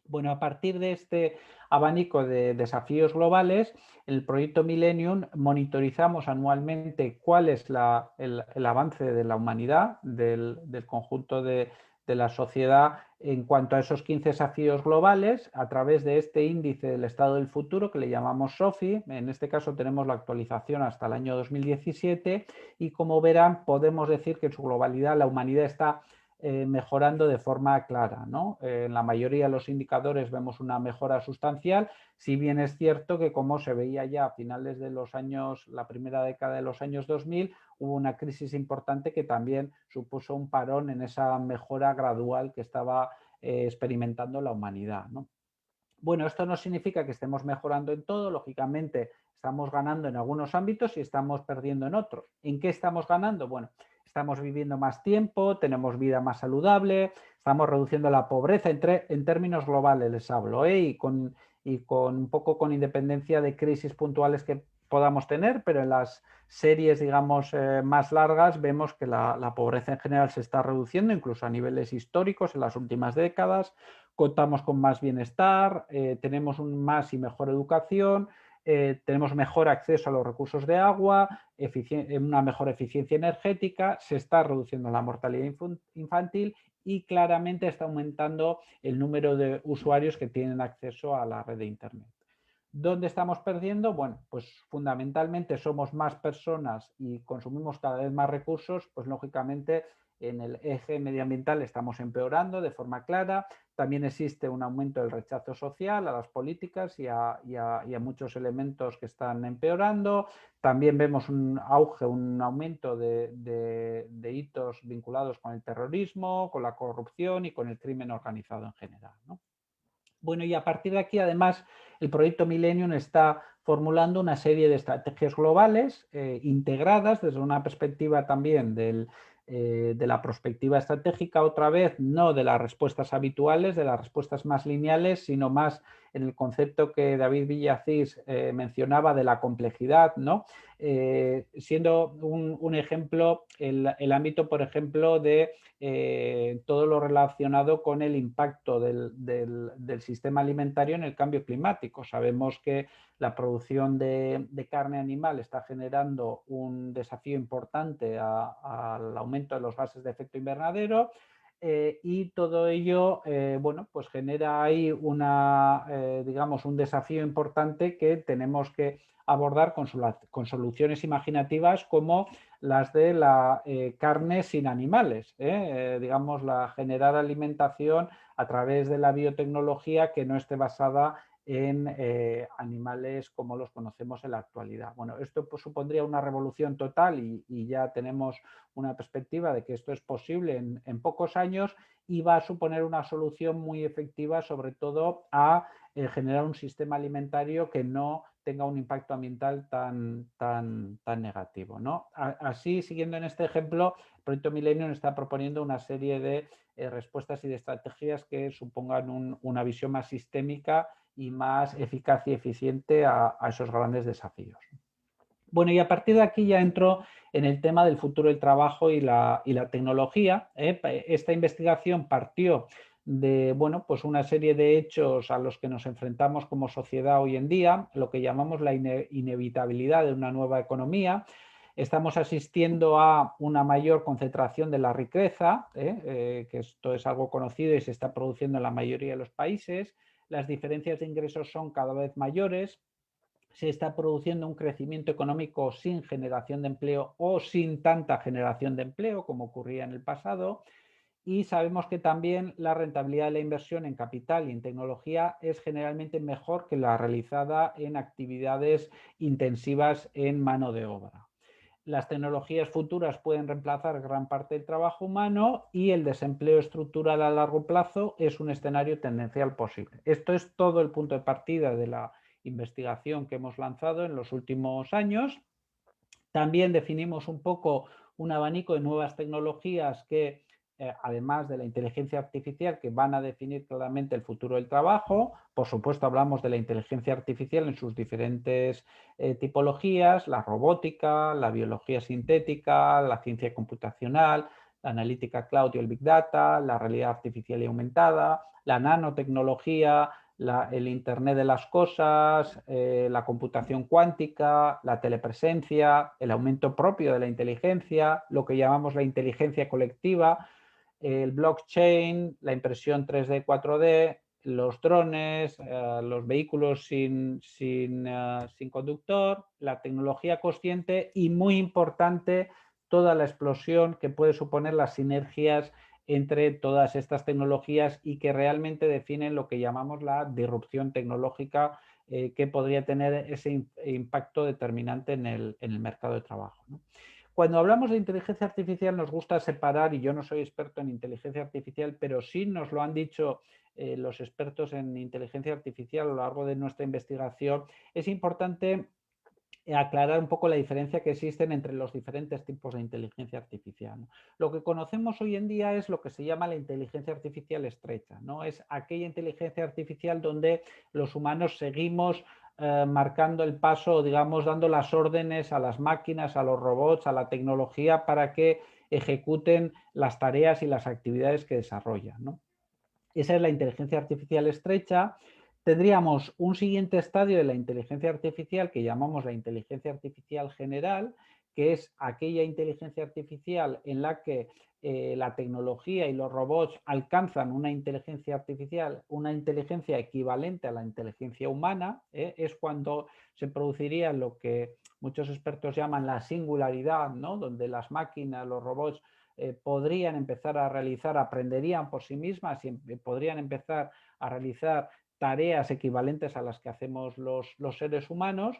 Bueno, a partir de este abanico de desafíos globales, en el proyecto Millennium monitorizamos anualmente cuál es el avance de la humanidad, del conjunto de la sociedad en cuanto a esos 15 desafíos globales, a través de este índice del estado del futuro que le llamamos SOFI. En este caso tenemos la actualización hasta el año 2017, y como verán podemos decir que en su globalidad la humanidad está mejorando de forma clara, ¿no? En la mayoría de los indicadores vemos una mejora sustancial, si bien es cierto que, como se veía ya a finales de los años, la primera década de los años 2000, hubo una crisis importante que también supuso un parón en esa mejora gradual que estaba experimentando la humanidad, ¿no? Bueno, esto no significa que estemos mejorando en todo, lógicamente estamos ganando en algunos ámbitos y estamos perdiendo en otros. ¿En qué estamos ganando? Bueno, estamos viviendo más tiempo, tenemos vida más saludable, estamos reduciendo la pobreza en términos globales, les hablo, y con un poco con independencia de crisis puntuales que podamos tener, pero en las series, digamos, más largas vemos que la pobreza en general se está reduciendo, incluso a niveles históricos en las últimas décadas. Contamos con más bienestar, tenemos más y mejor educación, tenemos mejor acceso a los recursos de agua, una mejor eficiencia energética, se está reduciendo la mortalidad infantil y claramente está aumentando el número de usuarios que tienen acceso a la red de Internet. ¿Dónde estamos perdiendo? Bueno, pues fundamentalmente somos más personas y consumimos cada vez más recursos, pues lógicamente en el eje medioambiental estamos empeorando de forma clara. También existe un aumento del rechazo social a las políticas y a muchos elementos que están empeorando. También vemos un auge, un aumento de hitos vinculados con el terrorismo, con la corrupción y con el crimen organizado en general, ¿no? Bueno, y a partir de aquí, además, el proyecto Millennium está formulando una serie de estrategias globales integradas desde una perspectiva también de la perspectiva estratégica, otra vez, no de las respuestas habituales, de las respuestas más lineales, sino más en el concepto que David Villacís mencionaba de la complejidad, ¿no? Siendo un ejemplo, el ámbito, por ejemplo, de todo lo relacionado con el impacto del sistema alimentario en el cambio climático. Sabemos que la producción de carne animal está generando un desafío importante al aumento de los gases de efecto invernadero. Y todo ello, bueno, pues genera ahí digamos, un desafío importante que tenemos que abordar con soluciones imaginativas como las de la carne sin animales, digamos, generar alimentación a través de la biotecnología que no esté basada en animales como los conocemos en la actualidad. Bueno, esto pues, supondría una revolución total y ya tenemos una perspectiva de que esto es posible en pocos años y va a suponer una solución muy efectiva, sobre todo a generar un sistema alimentario que no tenga un impacto ambiental tan negativo, ¿no? Así, siguiendo en este ejemplo, el proyecto Millennium está proponiendo una serie de respuestas y de estrategias que supongan una visión más sistémica y más eficaz y eficiente a esos grandes desafíos. Bueno, y a partir de aquí ya entro en el tema del futuro del trabajo y la tecnología. Esta investigación partió de, bueno, pues una serie de hechos a los que nos enfrentamos como sociedad hoy en día, lo que llamamos la inevitabilidad de una nueva economía. Estamos asistiendo a una mayor concentración de la riqueza, que esto es algo conocido y se está produciendo en la mayoría de los países. Las diferencias de ingresos son cada vez mayores. Se está produciendo un crecimiento económico sin generación de empleo o sin tanta generación de empleo como ocurría en el pasado. Y sabemos que también la rentabilidad de la inversión en capital y en tecnología es generalmente mejor que la realizada en actividades intensivas en mano de obra. Las tecnologías futuras pueden reemplazar gran parte del trabajo humano y el desempleo estructural a largo plazo es un escenario tendencial posible. Esto es todo el punto de partida de la investigación que hemos lanzado en los últimos años. También definimos un poco un abanico de nuevas tecnologías que, además de la inteligencia artificial, que van a definir claramente el futuro del trabajo. Por supuesto, hablamos de la inteligencia artificial en sus diferentes tipologías, la robótica, la biología sintética, la ciencia computacional, la analítica cloud y el big data, la realidad artificial y aumentada, la nanotecnología, el Internet de las cosas, la computación cuántica, la telepresencia, el aumento propio de la inteligencia, lo que llamamos la inteligencia colectiva, el blockchain, la impresión 3D, 4D, los drones, los vehículos sin conductor, la tecnología consciente y, muy importante, toda la explosión que puede suponer las sinergias entre todas estas tecnologías y que realmente definen lo que llamamos la disrupción tecnológica que podría tener ese impacto determinante en el mercado de trabajo, ¿no? Cuando hablamos de inteligencia artificial nos gusta separar, y yo no soy experto en inteligencia artificial, pero sí nos lo han dicho los expertos en inteligencia artificial a lo largo de nuestra investigación, es importante aclarar un poco la diferencia que existen entre los diferentes tipos de inteligencia artificial, ¿no? Lo que conocemos hoy en día es lo que se llama la inteligencia artificial estrecha, ¿no? Es aquella inteligencia artificial donde los humanos seguimos marcando el paso, digamos, dando las órdenes a las máquinas, a los robots, a la tecnología para que ejecuten las tareas y las actividades que desarrollan, ¿no? Esa es la inteligencia artificial estrecha. Tendríamos un siguiente estadio de la inteligencia artificial que llamamos la inteligencia artificial general, que es aquella inteligencia artificial en la que la tecnología y los robots alcanzan una inteligencia artificial, una inteligencia equivalente a la inteligencia humana. Es cuando se produciría lo que muchos expertos llaman la singularidad, ¿no? Donde las máquinas, los robots podrían empezar a realizar, aprenderían por sí mismas y podrían empezar a realizar tareas equivalentes a las que hacemos los seres humanos.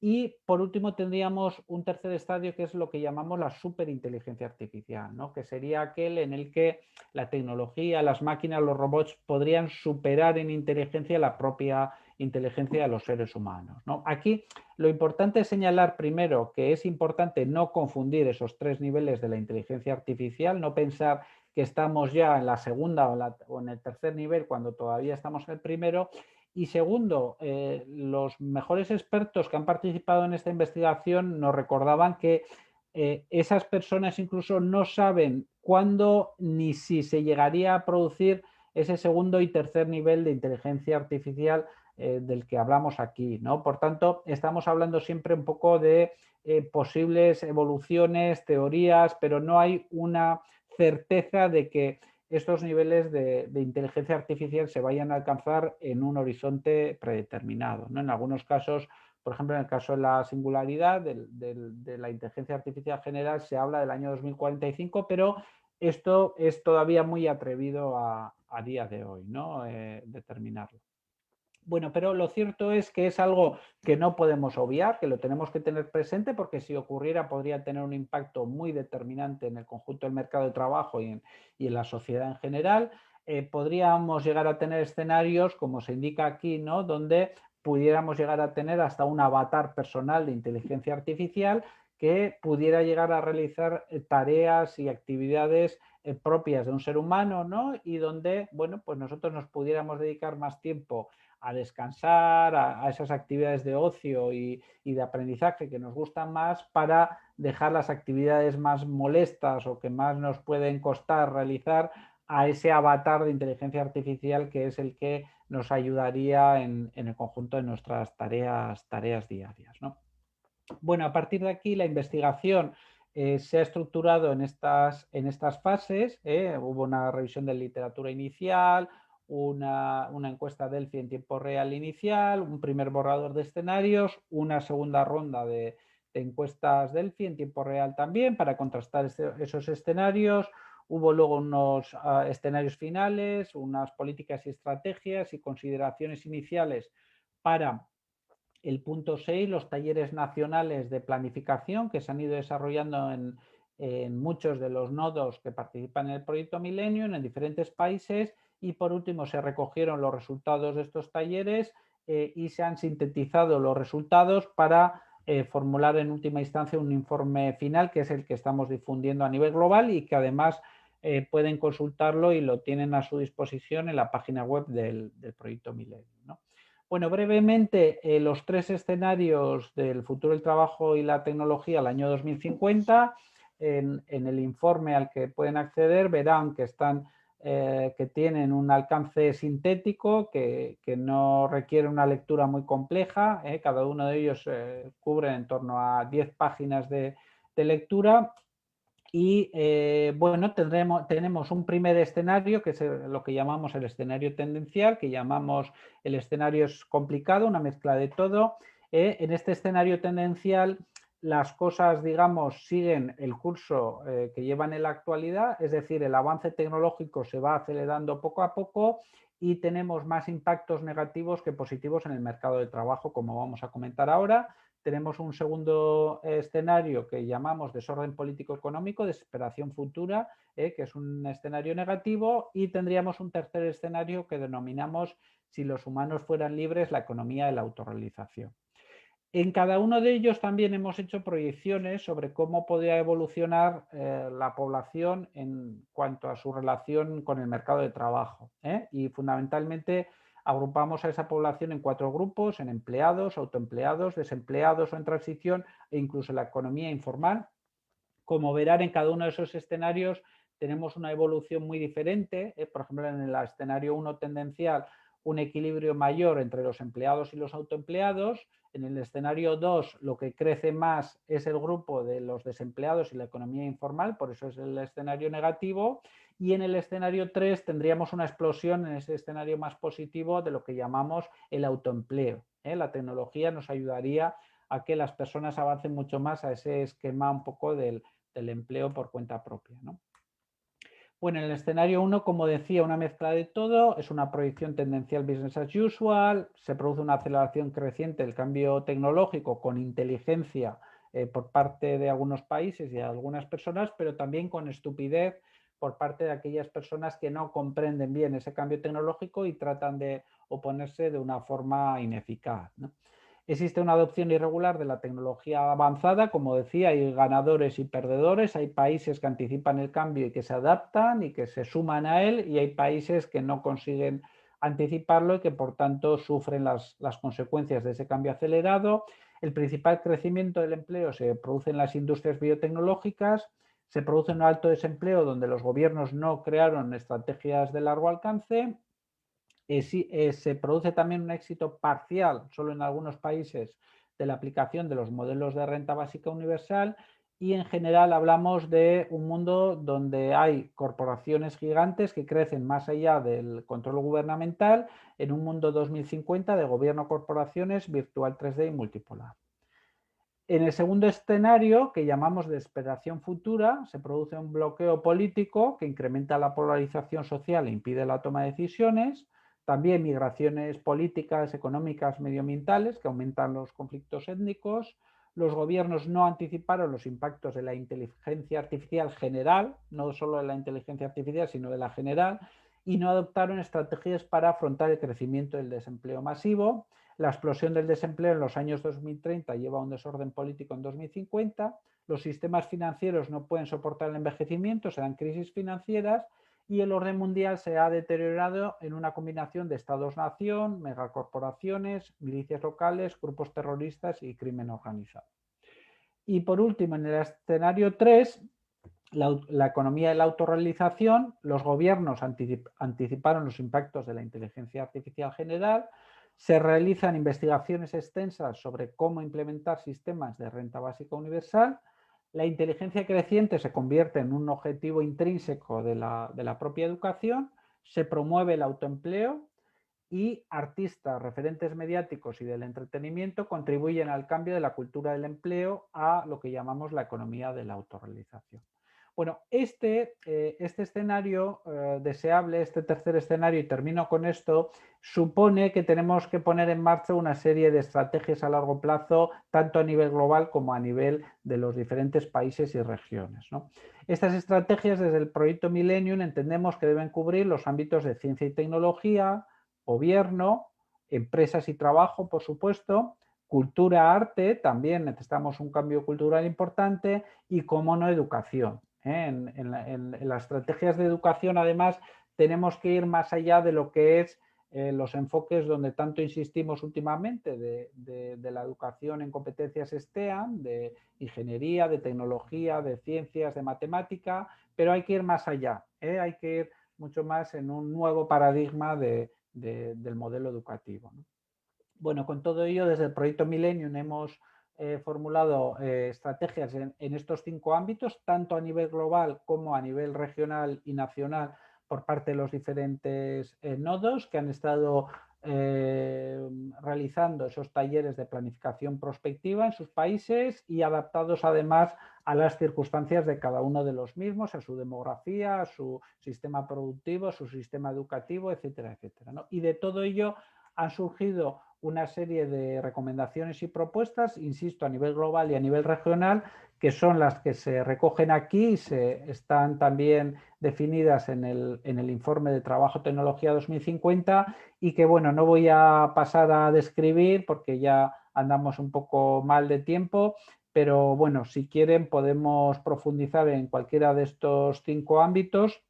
Y por último tendríamos un tercer estadio que es lo que llamamos la superinteligencia artificial, ¿no? Que sería aquel en el que la tecnología, las máquinas, los robots podrían superar en inteligencia la propia inteligencia de los seres humanos, ¿no? Aquí lo importante es señalar primero que es importante no confundir esos tres niveles de la inteligencia artificial, no pensar que estamos ya en la segunda o en el tercer nivel cuando todavía estamos en el primero. Y segundo, los mejores expertos que han participado en esta investigación nos recordaban que esas personas incluso no saben cuándo ni si se llegaría a producir ese segundo y tercer nivel de inteligencia artificial del que hablamos aquí, ¿no? Por tanto, estamos hablando siempre un poco de posibles evoluciones, teorías, pero no hay una certeza de que estos niveles de inteligencia artificial se vayan a alcanzar en un horizonte predeterminado, ¿no? En algunos casos, por ejemplo, en el caso de la singularidad de la inteligencia artificial general se habla del año 2045, pero esto es todavía muy atrevido a día de hoy, ¿no? Determinarlo. Bueno, pero lo cierto es que es algo que no podemos obviar, que lo tenemos que tener presente porque si ocurriera podría tener un impacto muy determinante en el conjunto del mercado de trabajo y en la sociedad en general. Podríamos llegar a tener escenarios, como se indica aquí, ¿no? Donde pudiéramos llegar a tener hasta un avatar personal de inteligencia artificial que pudiera llegar a realizar tareas y actividades propias de un ser humano, ¿no? Y donde, bueno, pues nosotros nos pudiéramos dedicar más tiempo a descansar, a esas actividades de ocio y de aprendizaje que nos gustan más para dejar las actividades más molestas o que más nos pueden costar realizar a ese avatar de inteligencia artificial que es el que nos ayudaría en el conjunto de nuestras tareas diarias, ¿no? Bueno, a partir de aquí la investigación se ha estructurado en estas fases. Hubo una revisión de literatura inicial, una encuesta Delphi en tiempo real inicial, un primer borrador de escenarios, una segunda ronda de encuestas Delphi en tiempo real también para contrastar esos escenarios. Hubo luego unos escenarios finales, unas políticas y estrategias y consideraciones iniciales para el punto 6, los talleres nacionales de planificación que se han ido desarrollando en muchos de los nodos que participan en el proyecto Millennium en diferentes países. Y por último se recogieron los resultados de estos talleres y se han sintetizado los resultados para formular en última instancia un informe final que es el que estamos difundiendo a nivel global y que además pueden consultarlo y lo tienen a su disposición en la página web del proyecto Millennium, ¿no? Bueno, brevemente, los tres escenarios del futuro del trabajo y la tecnología al año 2050. En el informe al que pueden acceder verán que que tienen un alcance sintético, que no requiere una lectura muy compleja. Cada uno de ellos cubre en torno a 10 páginas de lectura. Y bueno, tenemos un primer escenario que es lo que llamamos el escenario tendencial, que llamamos el escenario es complicado, una mezcla de todo. En este escenario tendencial las cosas, digamos, siguen el curso que llevan en la actualidad, es decir, el avance tecnológico se va acelerando poco a poco y tenemos más impactos negativos que positivos en el mercado de trabajo, como vamos a comentar ahora. Tenemos un segundo escenario que llamamos desorden político-económico, desesperación futura, que es un escenario negativo, y tendríamos un tercer escenario que denominamos, si los humanos fueran libres, la economía de la autorrealización. En cada uno de ellos también hemos hecho proyecciones sobre cómo podría evolucionar la población en cuanto a su relación con el mercado de trabajo. Y fundamentalmente agrupamos a esa población en 4 grupos: en empleados, autoempleados, desempleados o en transición, e incluso en la economía informal. Como verán, en cada uno de esos escenarios tenemos una evolución muy diferente. Por ejemplo, en el escenario 1 tendencial, un equilibrio mayor entre los empleados y los autoempleados. En el escenario 2, lo que crece más es el grupo de los desempleados y la economía informal, por eso es el escenario negativo. Y en el escenario 3 tendríamos una explosión, en ese escenario más positivo, de lo que llamamos el autoempleo. La tecnología nos ayudaría a que las personas avancen mucho más a ese esquema un poco del empleo por cuenta propia, ¿no? Bueno, en el escenario 1, como decía, una mezcla de todo, es una proyección tendencial business as usual, se produce una aceleración creciente del cambio tecnológico con inteligencia por parte de algunos países y de algunas personas, pero también con estupidez por parte de aquellas personas que no comprenden bien ese cambio tecnológico y tratan de oponerse de una forma ineficaz, ¿no? Existe una adopción irregular de la tecnología avanzada, como decía, hay ganadores y perdedores, hay países que anticipan el cambio y que se adaptan y que se suman a él, y hay países que no consiguen anticiparlo y que por tanto sufren las consecuencias de ese cambio acelerado. El principal crecimiento del empleo se produce en las industrias biotecnológicas, se produce un alto desempleo donde los gobiernos no crearon estrategias de largo alcance. Se produce también un éxito parcial, solo en algunos países, de la aplicación de los modelos de renta básica universal, y en general hablamos de un mundo donde hay corporaciones gigantes que crecen más allá del control gubernamental, en un mundo 2050 de gobierno, corporaciones, virtual 3D y multipolar. En el segundo escenario, que llamamos de desesperación futura, se produce un bloqueo político que incrementa la polarización social e impide la toma de decisiones. También migraciones políticas, económicas, medioambientales que aumentan los conflictos étnicos. Los gobiernos no anticiparon los impactos de la inteligencia artificial general, no solo de la inteligencia artificial, sino de la general, y no adoptaron estrategias para afrontar el crecimiento del desempleo masivo. La explosión del desempleo en los años 2030 lleva a un desorden político en 2050. Los sistemas financieros no pueden soportar el envejecimiento, se dan crisis financieras, y el orden mundial se ha deteriorado en una combinación de estados-nación, megacorporaciones, milicias locales, grupos terroristas y crimen organizado. Y por último, en el escenario 3, la economía de la autorrealización, los gobiernos anticiparon los impactos de la inteligencia artificial general, se realizan investigaciones extensas sobre cómo implementar sistemas de renta básica universal, la inteligencia creciente se convierte en un objetivo intrínseco de la propia educación, se promueve el autoempleo y artistas, referentes mediáticos y del entretenimiento contribuyen al cambio de la cultura del empleo a lo que llamamos la economía de la autorrealización. Bueno, este escenario deseable, este tercer escenario, y termino con esto, supone que tenemos que poner en marcha una serie de estrategias a largo plazo, tanto a nivel global como a nivel de los diferentes países y regiones, ¿no? Estas estrategias, desde el proyecto Millennium, entendemos que deben cubrir los ámbitos de ciencia y tecnología, gobierno, empresas y trabajo, por supuesto, cultura, arte, también necesitamos un cambio cultural importante, y, cómo no, educación. En las estrategias de educación, además, tenemos que ir más allá de lo que es los enfoques donde tanto insistimos últimamente de la educación en competencias STEAM, de ingeniería, de tecnología, de ciencias, de matemática, pero hay que ir más allá, hay que ir mucho más en un nuevo paradigma del modelo educativo, ¿no? Bueno, con todo ello, desde el proyecto Millennium hemos formulado estrategias en estos 5 ámbitos, tanto a nivel global como a nivel regional y nacional, por parte de los diferentes nodos que han estado realizando esos talleres de planificación prospectiva en sus países y adaptados además a las circunstancias de cada uno de los mismos, a su demografía, a su sistema productivo, a su sistema educativo, etcétera, etcétera, ¿no? Y de todo ello han surgido una serie de recomendaciones y propuestas, insisto, a nivel global y a nivel regional, que son las que se recogen aquí y están también definidas en el informe de Trabajo Tecnología 2050 y que, bueno, no voy a pasar a describir porque ya andamos un poco mal de tiempo, pero bueno, si quieren podemos profundizar en cualquiera de estos 5 ámbitos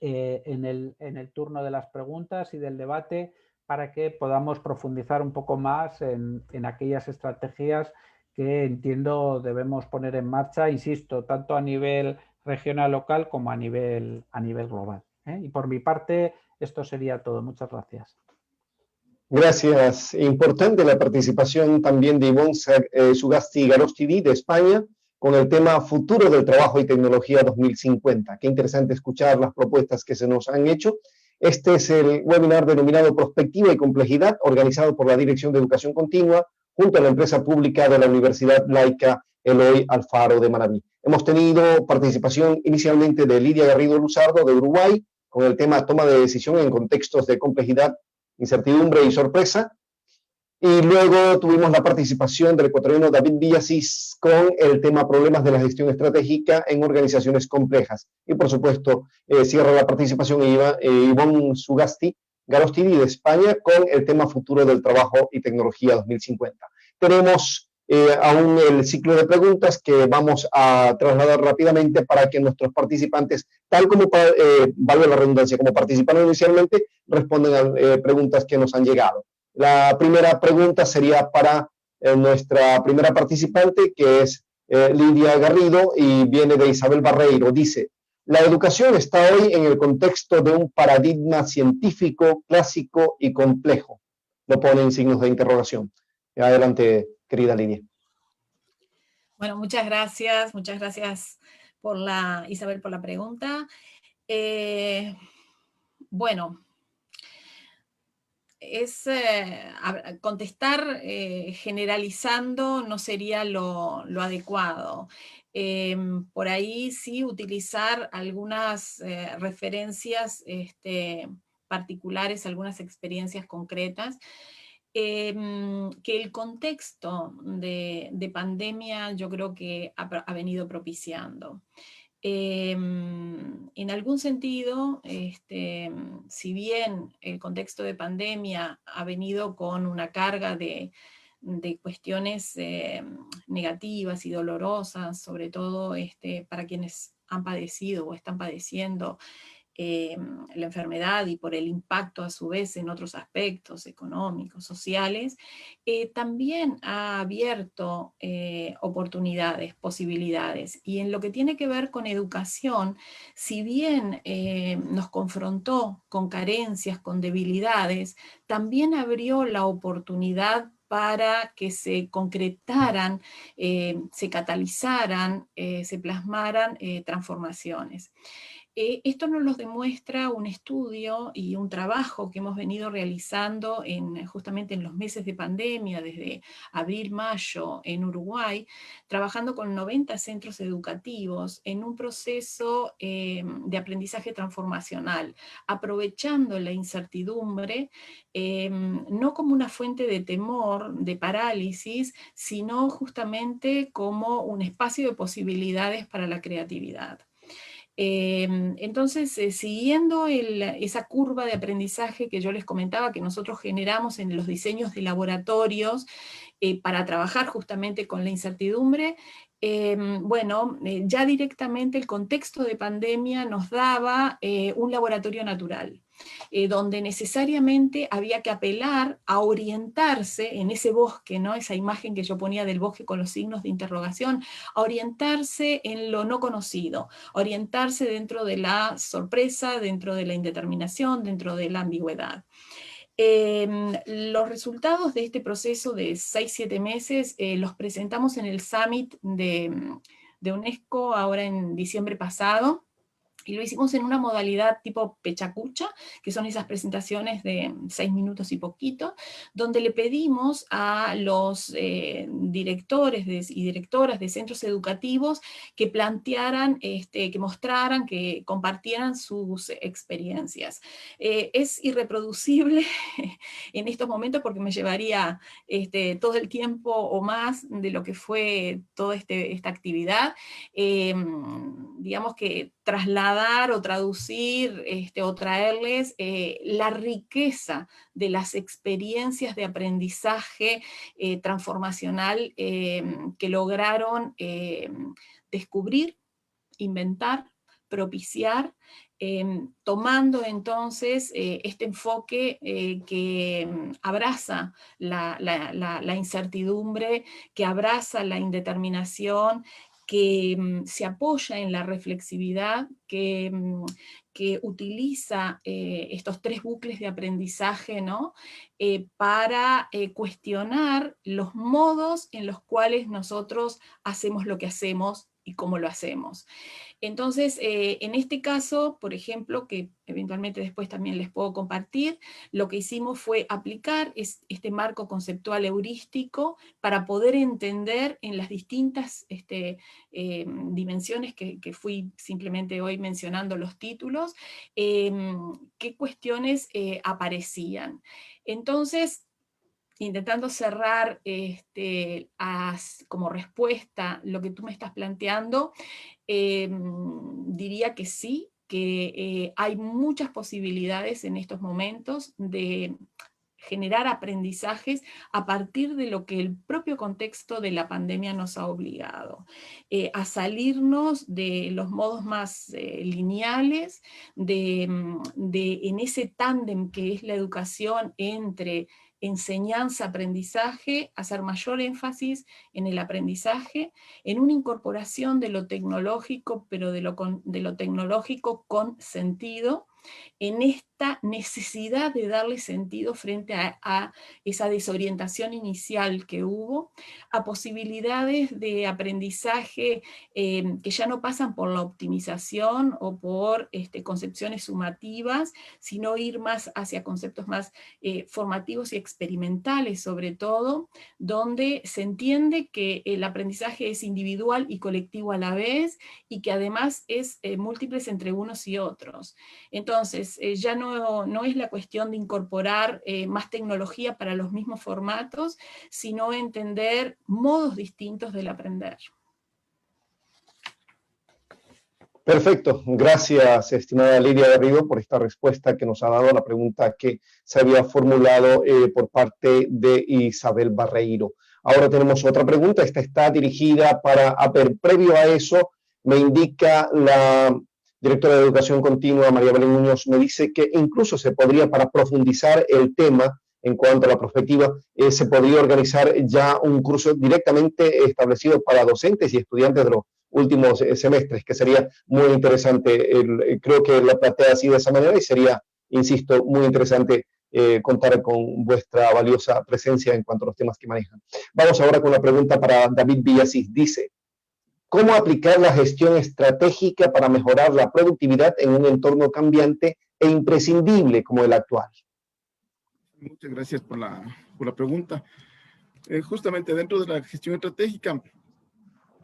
en el turno de las preguntas y del debate para que podamos profundizar un poco más en aquellas estrategias que entiendo debemos poner en marcha, insisto, tanto a nivel regional local como a nivel global. Y por mi parte, esto sería todo. Muchas gracias. Gracias. Importante la participación también de Ivonne Sugasti Garostidi de España con el tema Futuro del Trabajo y Tecnología 2050. Qué interesante escuchar las propuestas que se nos han hecho. Este es el webinar denominado Prospectiva y Complejidad, organizado por la Dirección de Educación Continua, junto a la empresa pública de la Universidad Laica Eloy Alfaro de Manabí. Hemos tenido participación inicialmente de Lidia Garrido Luzardo de Uruguay, con el tema toma de decisión en contextos de complejidad, incertidumbre y sorpresa. Y luego tuvimos la participación del ecuatoriano David Villasís con el tema problemas de la gestión estratégica en organizaciones complejas. Y por supuesto, cierra la participación Ivonne Sugasti Garostidi de España con el tema futuro del trabajo y tecnología 2050. Tenemos aún el ciclo de preguntas que vamos a trasladar rápidamente para que nuestros participantes, tal como valga la redundancia, como participaron inicialmente, respondan a preguntas que nos han llegado. La primera pregunta sería para nuestra primera participante, que es Lidia Garrido, y viene de Isabel Barreiro. Dice, la educación está hoy en el contexto de un paradigma científico, clásico y complejo. Lo pone en signos de interrogación. Adelante, querida Lidia. Bueno, muchas gracias por Isabel, por la pregunta. Bueno, contestar generalizando no sería lo adecuado. Por ahí sí utilizar algunas referencias particulares, algunas experiencias concretas, que el contexto de pandemia yo creo que ha venido propiciando. En algún sentido, si bien el contexto de pandemia ha venido con una carga de cuestiones negativas y dolorosas, sobre todo para quienes han padecido o están padeciendo la enfermedad y por el impacto a su vez en otros aspectos económicos, sociales, también ha abierto oportunidades, posibilidades. Y en lo que tiene que ver con educación, si bien nos confrontó con carencias, con debilidades, también abrió la oportunidad para que se concretaran, se catalizaran, se plasmaran transformaciones. Esto nos lo demuestra un estudio y un trabajo que hemos venido realizando justamente en los meses de pandemia, desde abril, mayo, en Uruguay, trabajando con 90 centros educativos en un proceso de aprendizaje transformacional, aprovechando la incertidumbre, no como una fuente de temor, de parálisis, sino justamente como un espacio de posibilidades para la creatividad. Entonces, siguiendo esa curva de aprendizaje que yo les comentaba, que nosotros generamos en los diseños de laboratorios para trabajar justamente con la incertidumbre, bueno, ya directamente el contexto de pandemia nos daba un laboratorio natural, donde necesariamente había que apelar a orientarse en ese bosque, ¿no? Esa imagen que yo ponía del bosque con los signos de interrogación, a orientarse en lo no conocido, orientarse dentro de la sorpresa, dentro de la indeterminación, dentro de la ambigüedad. Los resultados de este proceso de 6-7 meses los presentamos en el Summit de UNESCO ahora en diciembre pasado, Y lo hicimos en una modalidad tipo pechacucha, que son esas presentaciones de 6 minutos y poquito, donde le pedimos a los directores y directoras de centros educativos que plantearan, que mostraran, que compartieran sus experiencias. Es irreproducible en estos momentos porque me llevaría todo el tiempo o más de lo que fue toda esta actividad. Digamos que trasladar o traducir o traerles la riqueza de las experiencias de aprendizaje transformacional que lograron descubrir, inventar, propiciar, tomando entonces este enfoque que abraza la incertidumbre, que abraza la indeterminación, que se apoya en la reflexividad, que utiliza estos 3 bucles de aprendizaje, ¿no? Para cuestionar los modos en los cuales nosotros hacemos lo que hacemos y cómo lo hacemos. Entonces, en este caso, por ejemplo, que eventualmente después también les puedo compartir, lo que hicimos fue aplicar este marco conceptual heurístico para poder entender en las distintas dimensiones que fui simplemente hoy mencionando los títulos, qué cuestiones aparecían. Entonces, intentando cerrar como respuesta lo que tú me estás planteando, diría que sí, que hay muchas posibilidades en estos momentos de generar aprendizajes a partir de lo que el propio contexto de la pandemia nos ha obligado, a salirnos de los modos más lineales, en ese tándem que es la educación entre enseñanza-aprendizaje, hacer mayor énfasis en el aprendizaje, en una incorporación de lo tecnológico, pero de lo tecnológico con sentido, en esta necesidad de darle sentido frente a esa desorientación inicial que hubo, a posibilidades de aprendizaje que ya no pasan por la optimización o por concepciones sumativas, sino ir más hacia conceptos más formativos y experimentales sobre todo, donde se entiende que el aprendizaje es individual y colectivo a la vez, y que además es múltiples entre unos y otros. Entonces, ya no es la cuestión de incorporar más tecnología para los mismos formatos, sino entender modos distintos del aprender. Perfecto, gracias estimada Lidia Garrido por esta respuesta que nos ha dado a la pregunta que se había formulado por parte de Isabel Barreiro. Ahora tenemos otra pregunta, esta está dirigida previo a eso, me indica la directora de Educación Continua, María Belén Muñoz, me dice que incluso se podría, para profundizar el tema en cuanto a la perspectiva, se podría organizar ya un curso directamente establecido para docentes y estudiantes de los últimos semestres, que sería muy interesante. Creo que la plantea así de esa manera y sería, insisto, muy interesante contar con vuestra valiosa presencia en cuanto a los temas que manejan. Vamos ahora con la pregunta para David Villasís. Dice, ¿cómo aplicar la gestión estratégica para mejorar la productividad en un entorno cambiante e imprescindible como el actual? Muchas gracias por la pregunta. Justamente dentro de la gestión estratégica,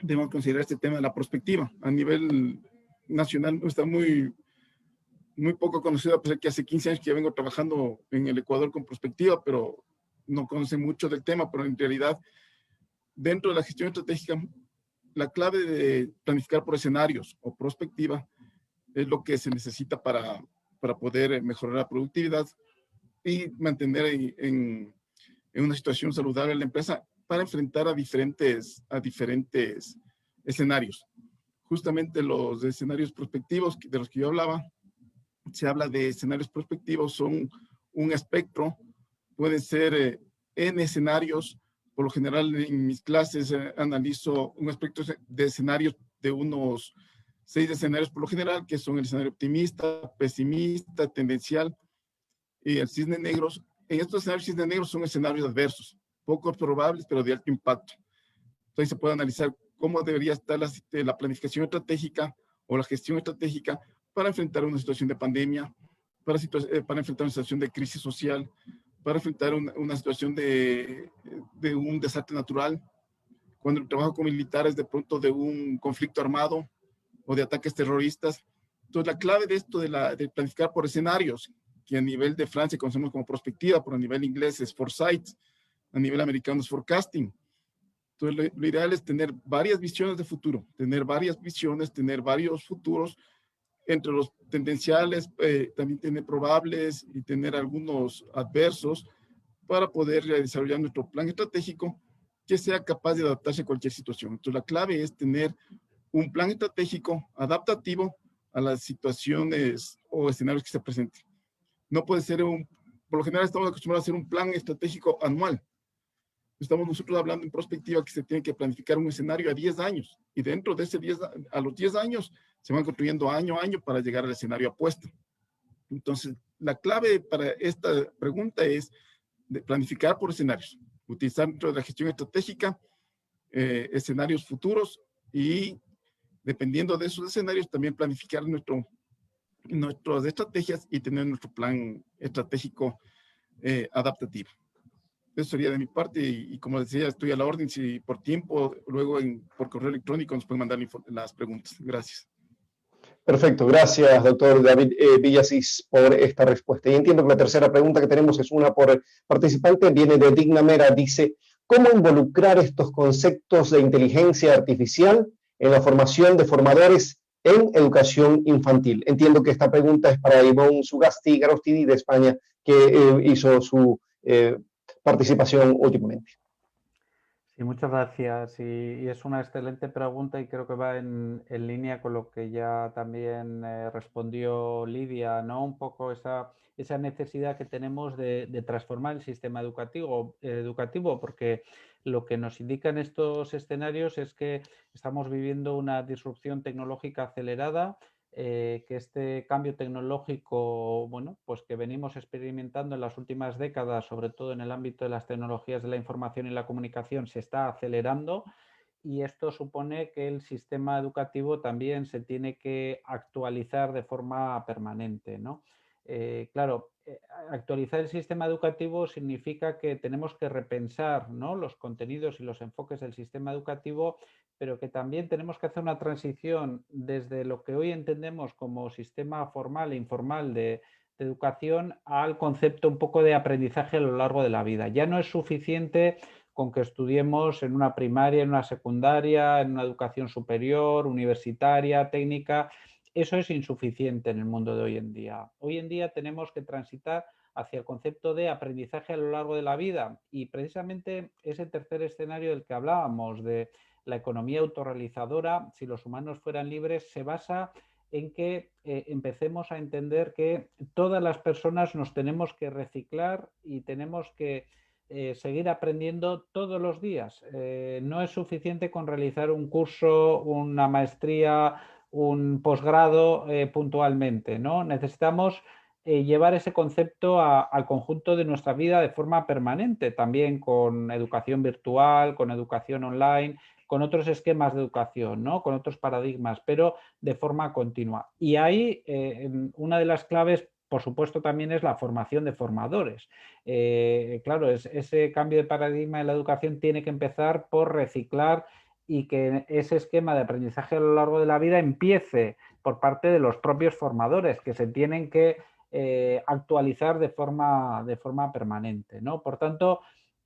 debemos considerar este tema de la prospectiva. A nivel nacional está muy poco conocido, a pesar que hace 15 años que ya vengo trabajando en el Ecuador con prospectiva, pero no conoce mucho del tema, pero en realidad, dentro de la gestión estratégica, la clave de planificar por escenarios o prospectiva es lo que se necesita para poder mejorar la productividad y mantener en una situación saludable la empresa para enfrentar a diferentes escenarios. Justamente los escenarios prospectivos de los que yo hablaba, se habla de escenarios prospectivos, son un espectro, pueden ser N escenarios. Por lo general en mis clases analizo un espectro de escenarios de unos 6 escenarios por lo general, que son el escenario optimista, pesimista, tendencial y el cisne negro. En estos escenarios cisne negros son escenarios adversos, poco probables, pero de alto impacto. Entonces se puede analizar cómo debería estar la planificación estratégica o la gestión estratégica para enfrentar una situación de pandemia, para enfrentar una situación de crisis social, para enfrentar una situación de un desastre natural, cuando el trabajo con militares de pronto de un conflicto armado o de ataques terroristas. Entonces, la clave de esto de planificar por escenarios, que a nivel de Francia conocemos como prospectiva, pero a nivel inglés es foresight, a nivel americano es forecasting. Entonces, lo ideal es tener varias visiones de futuro, tener varias visiones, tener varios futuros, entre los tendenciales, también tener probables y tener algunos adversos para poder desarrollar nuestro plan estratégico que sea capaz de adaptarse a cualquier situación. Entonces, la clave es tener un plan estratégico adaptativo a las situaciones o escenarios que se presenten. No puede ser por lo general estamos acostumbrados a hacer un plan estratégico anual. Estamos nosotros hablando en perspectiva que se tiene que planificar un escenario a 10 años y dentro de a los 10 años se van construyendo año a año para llegar al escenario apuesto. Entonces, la clave para esta pregunta es de planificar por escenarios, utilizar dentro de la gestión estratégica escenarios futuros y dependiendo de esos escenarios también planificar nuestras estrategias y tener nuestro plan estratégico adaptativo. Eso sería de mi parte y como decía, estoy a la orden. Si por tiempo, luego por correo electrónico nos pueden mandar las preguntas. Gracias. Perfecto, gracias, doctor David Villasís, por esta respuesta. Y entiendo que la tercera pregunta que tenemos es una por participante, viene de Digna Mera, dice, ¿cómo involucrar estos conceptos de inteligencia artificial en la formación de formadores en educación infantil? Entiendo que esta pregunta es para Ivonne Sugasti Garostini de España, que hizo su participación últimamente. Sí, muchas gracias. Y es una excelente pregunta y creo que va en línea con lo que ya también respondió Lidia, ¿no? Un poco esa necesidad que tenemos de transformar el sistema educativo, porque lo que nos indican estos escenarios es que estamos viviendo una disrupción tecnológica acelerada, que este cambio tecnológico, bueno, pues que venimos experimentando en las últimas décadas, sobre todo en el ámbito de las tecnologías de la información y la comunicación, se está acelerando y esto supone que el sistema educativo también se tiene que actualizar de forma permanente, ¿no? Claro, actualizar el sistema educativo significa que tenemos que repensar, ¿no?, los contenidos y los enfoques del sistema educativo, pero que también tenemos que hacer una transición desde lo que hoy entendemos como sistema formal e informal de educación al concepto un poco de aprendizaje a lo largo de la vida. Ya no es suficiente con que estudiemos en una primaria, en una secundaria, en una educación superior, universitaria, técnica. Eso es insuficiente en el mundo de hoy en día. Hoy en día tenemos que transitar hacia el concepto de aprendizaje a lo largo de la vida y precisamente ese tercer escenario del que hablábamos, de la economía autorrealizadora, si los humanos fueran libres, se basa en que empecemos a entender que todas las personas nos tenemos que reciclar y tenemos que seguir aprendiendo todos los días. No es suficiente con realizar un curso, una maestría, un posgrado puntualmente, ¿no? Necesitamos llevar ese concepto al conjunto de nuestra vida de forma permanente, también con educación virtual, con educación online, con otros esquemas de educación, ¿no?, con otros paradigmas, pero de forma continua. Y ahí una de las claves, por supuesto, también es la formación de formadores. Claro, ese cambio de paradigma en la educación tiene que empezar por reciclar y que ese esquema de aprendizaje a lo largo de la vida empiece por parte de los propios formadores, que se tienen que actualizar de forma permanente, ¿no? Por tanto,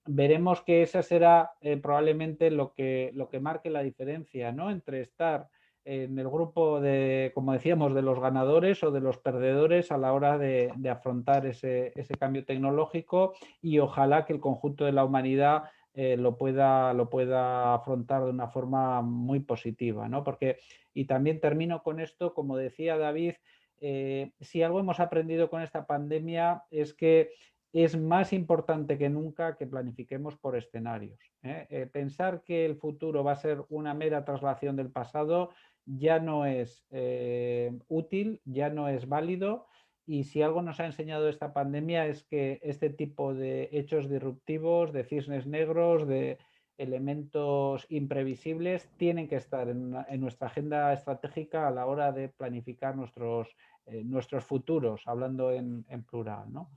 veremos que esa será probablemente lo que marque la diferencia, ¿no?, entre estar en el grupo de, como decíamos, de los ganadores o de los perdedores a la hora de afrontar ese cambio tecnológico, y ojalá que el conjunto de la humanidad lo pueda afrontar de una forma muy positiva, ¿no? Porque, y también termino con esto, como decía David, si algo hemos aprendido con esta pandemia es que es más importante que nunca que planifiquemos por escenarios. Pensar que el futuro va a ser una mera traslación del pasado ya no es útil, ya no es válido, y si algo nos ha enseñado esta pandemia es que este tipo de hechos disruptivos, de cisnes negros, de elementos imprevisibles tienen que estar en nuestra agenda estratégica a la hora de planificar nuestros futuros, hablando en plural, ¿no?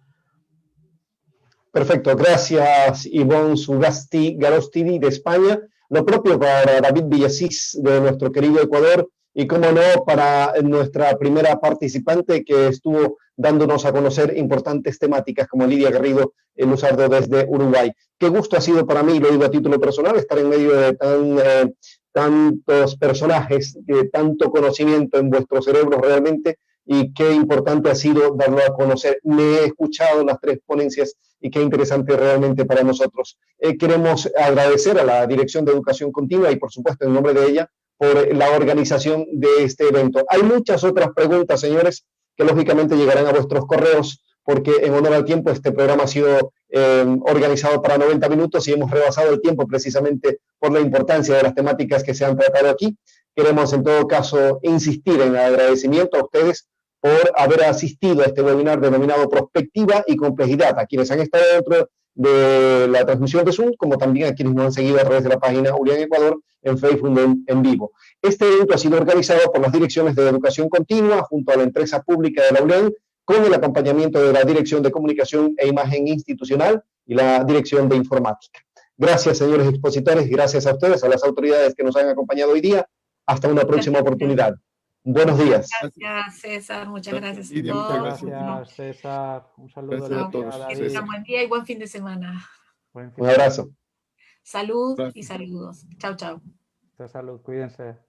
Perfecto, gracias Ivonne Sugasti Garostini de España. Lo propio para David Villasís de nuestro querido Ecuador y, como no, para nuestra primera participante que estuvo dándonos a conocer importantes temáticas como Lidia Garrido Luzardo desde Uruguay. Qué gusto ha sido para mí, lo digo a título personal, estar en medio de tantos personajes, de tanto conocimiento en vuestros cerebros realmente, y qué importante ha sido darlo a conocer. Me he escuchado las 3 ponencias y qué interesante realmente para nosotros. Queremos agradecer a la Dirección de Educación Continua y, por supuesto, en nombre de ella, por la organización de este evento. Hay muchas otras preguntas, señores, que lógicamente llegarán a vuestros correos, porque en honor al tiempo este programa ha sido organizado para 90 minutos y hemos rebasado el tiempo precisamente por la importancia de las temáticas que se han tratado aquí. Queremos, en todo caso, insistir en el agradecimiento a ustedes por haber asistido a este webinar denominado Prospectiva y Complejidad, a quienes han estado dentro de la transmisión de Zoom, como también a quienes nos han seguido a través de la página ULIAN Ecuador en Facebook en vivo. Este evento ha sido organizado por las Direcciones de Educación Continua junto a la empresa pública de la ULIAN, con el acompañamiento de la Dirección de Comunicación e Imagen Institucional y la Dirección de Informática. Gracias, señores expositores, gracias a ustedes, a las autoridades que nos han acompañado hoy día. Hasta una próxima oportunidad. Buenos días. Gracias, César. Muchas gracias a Lidia, muchas todos. Gracias, César. Un saludo. Gracias a Lidia, todos. David. Que tengan buen día y buen fin de semana. Buen fin Un de abrazo. Salud y Gracias. saludos. Chao, chao. semana. Salud, cuídense.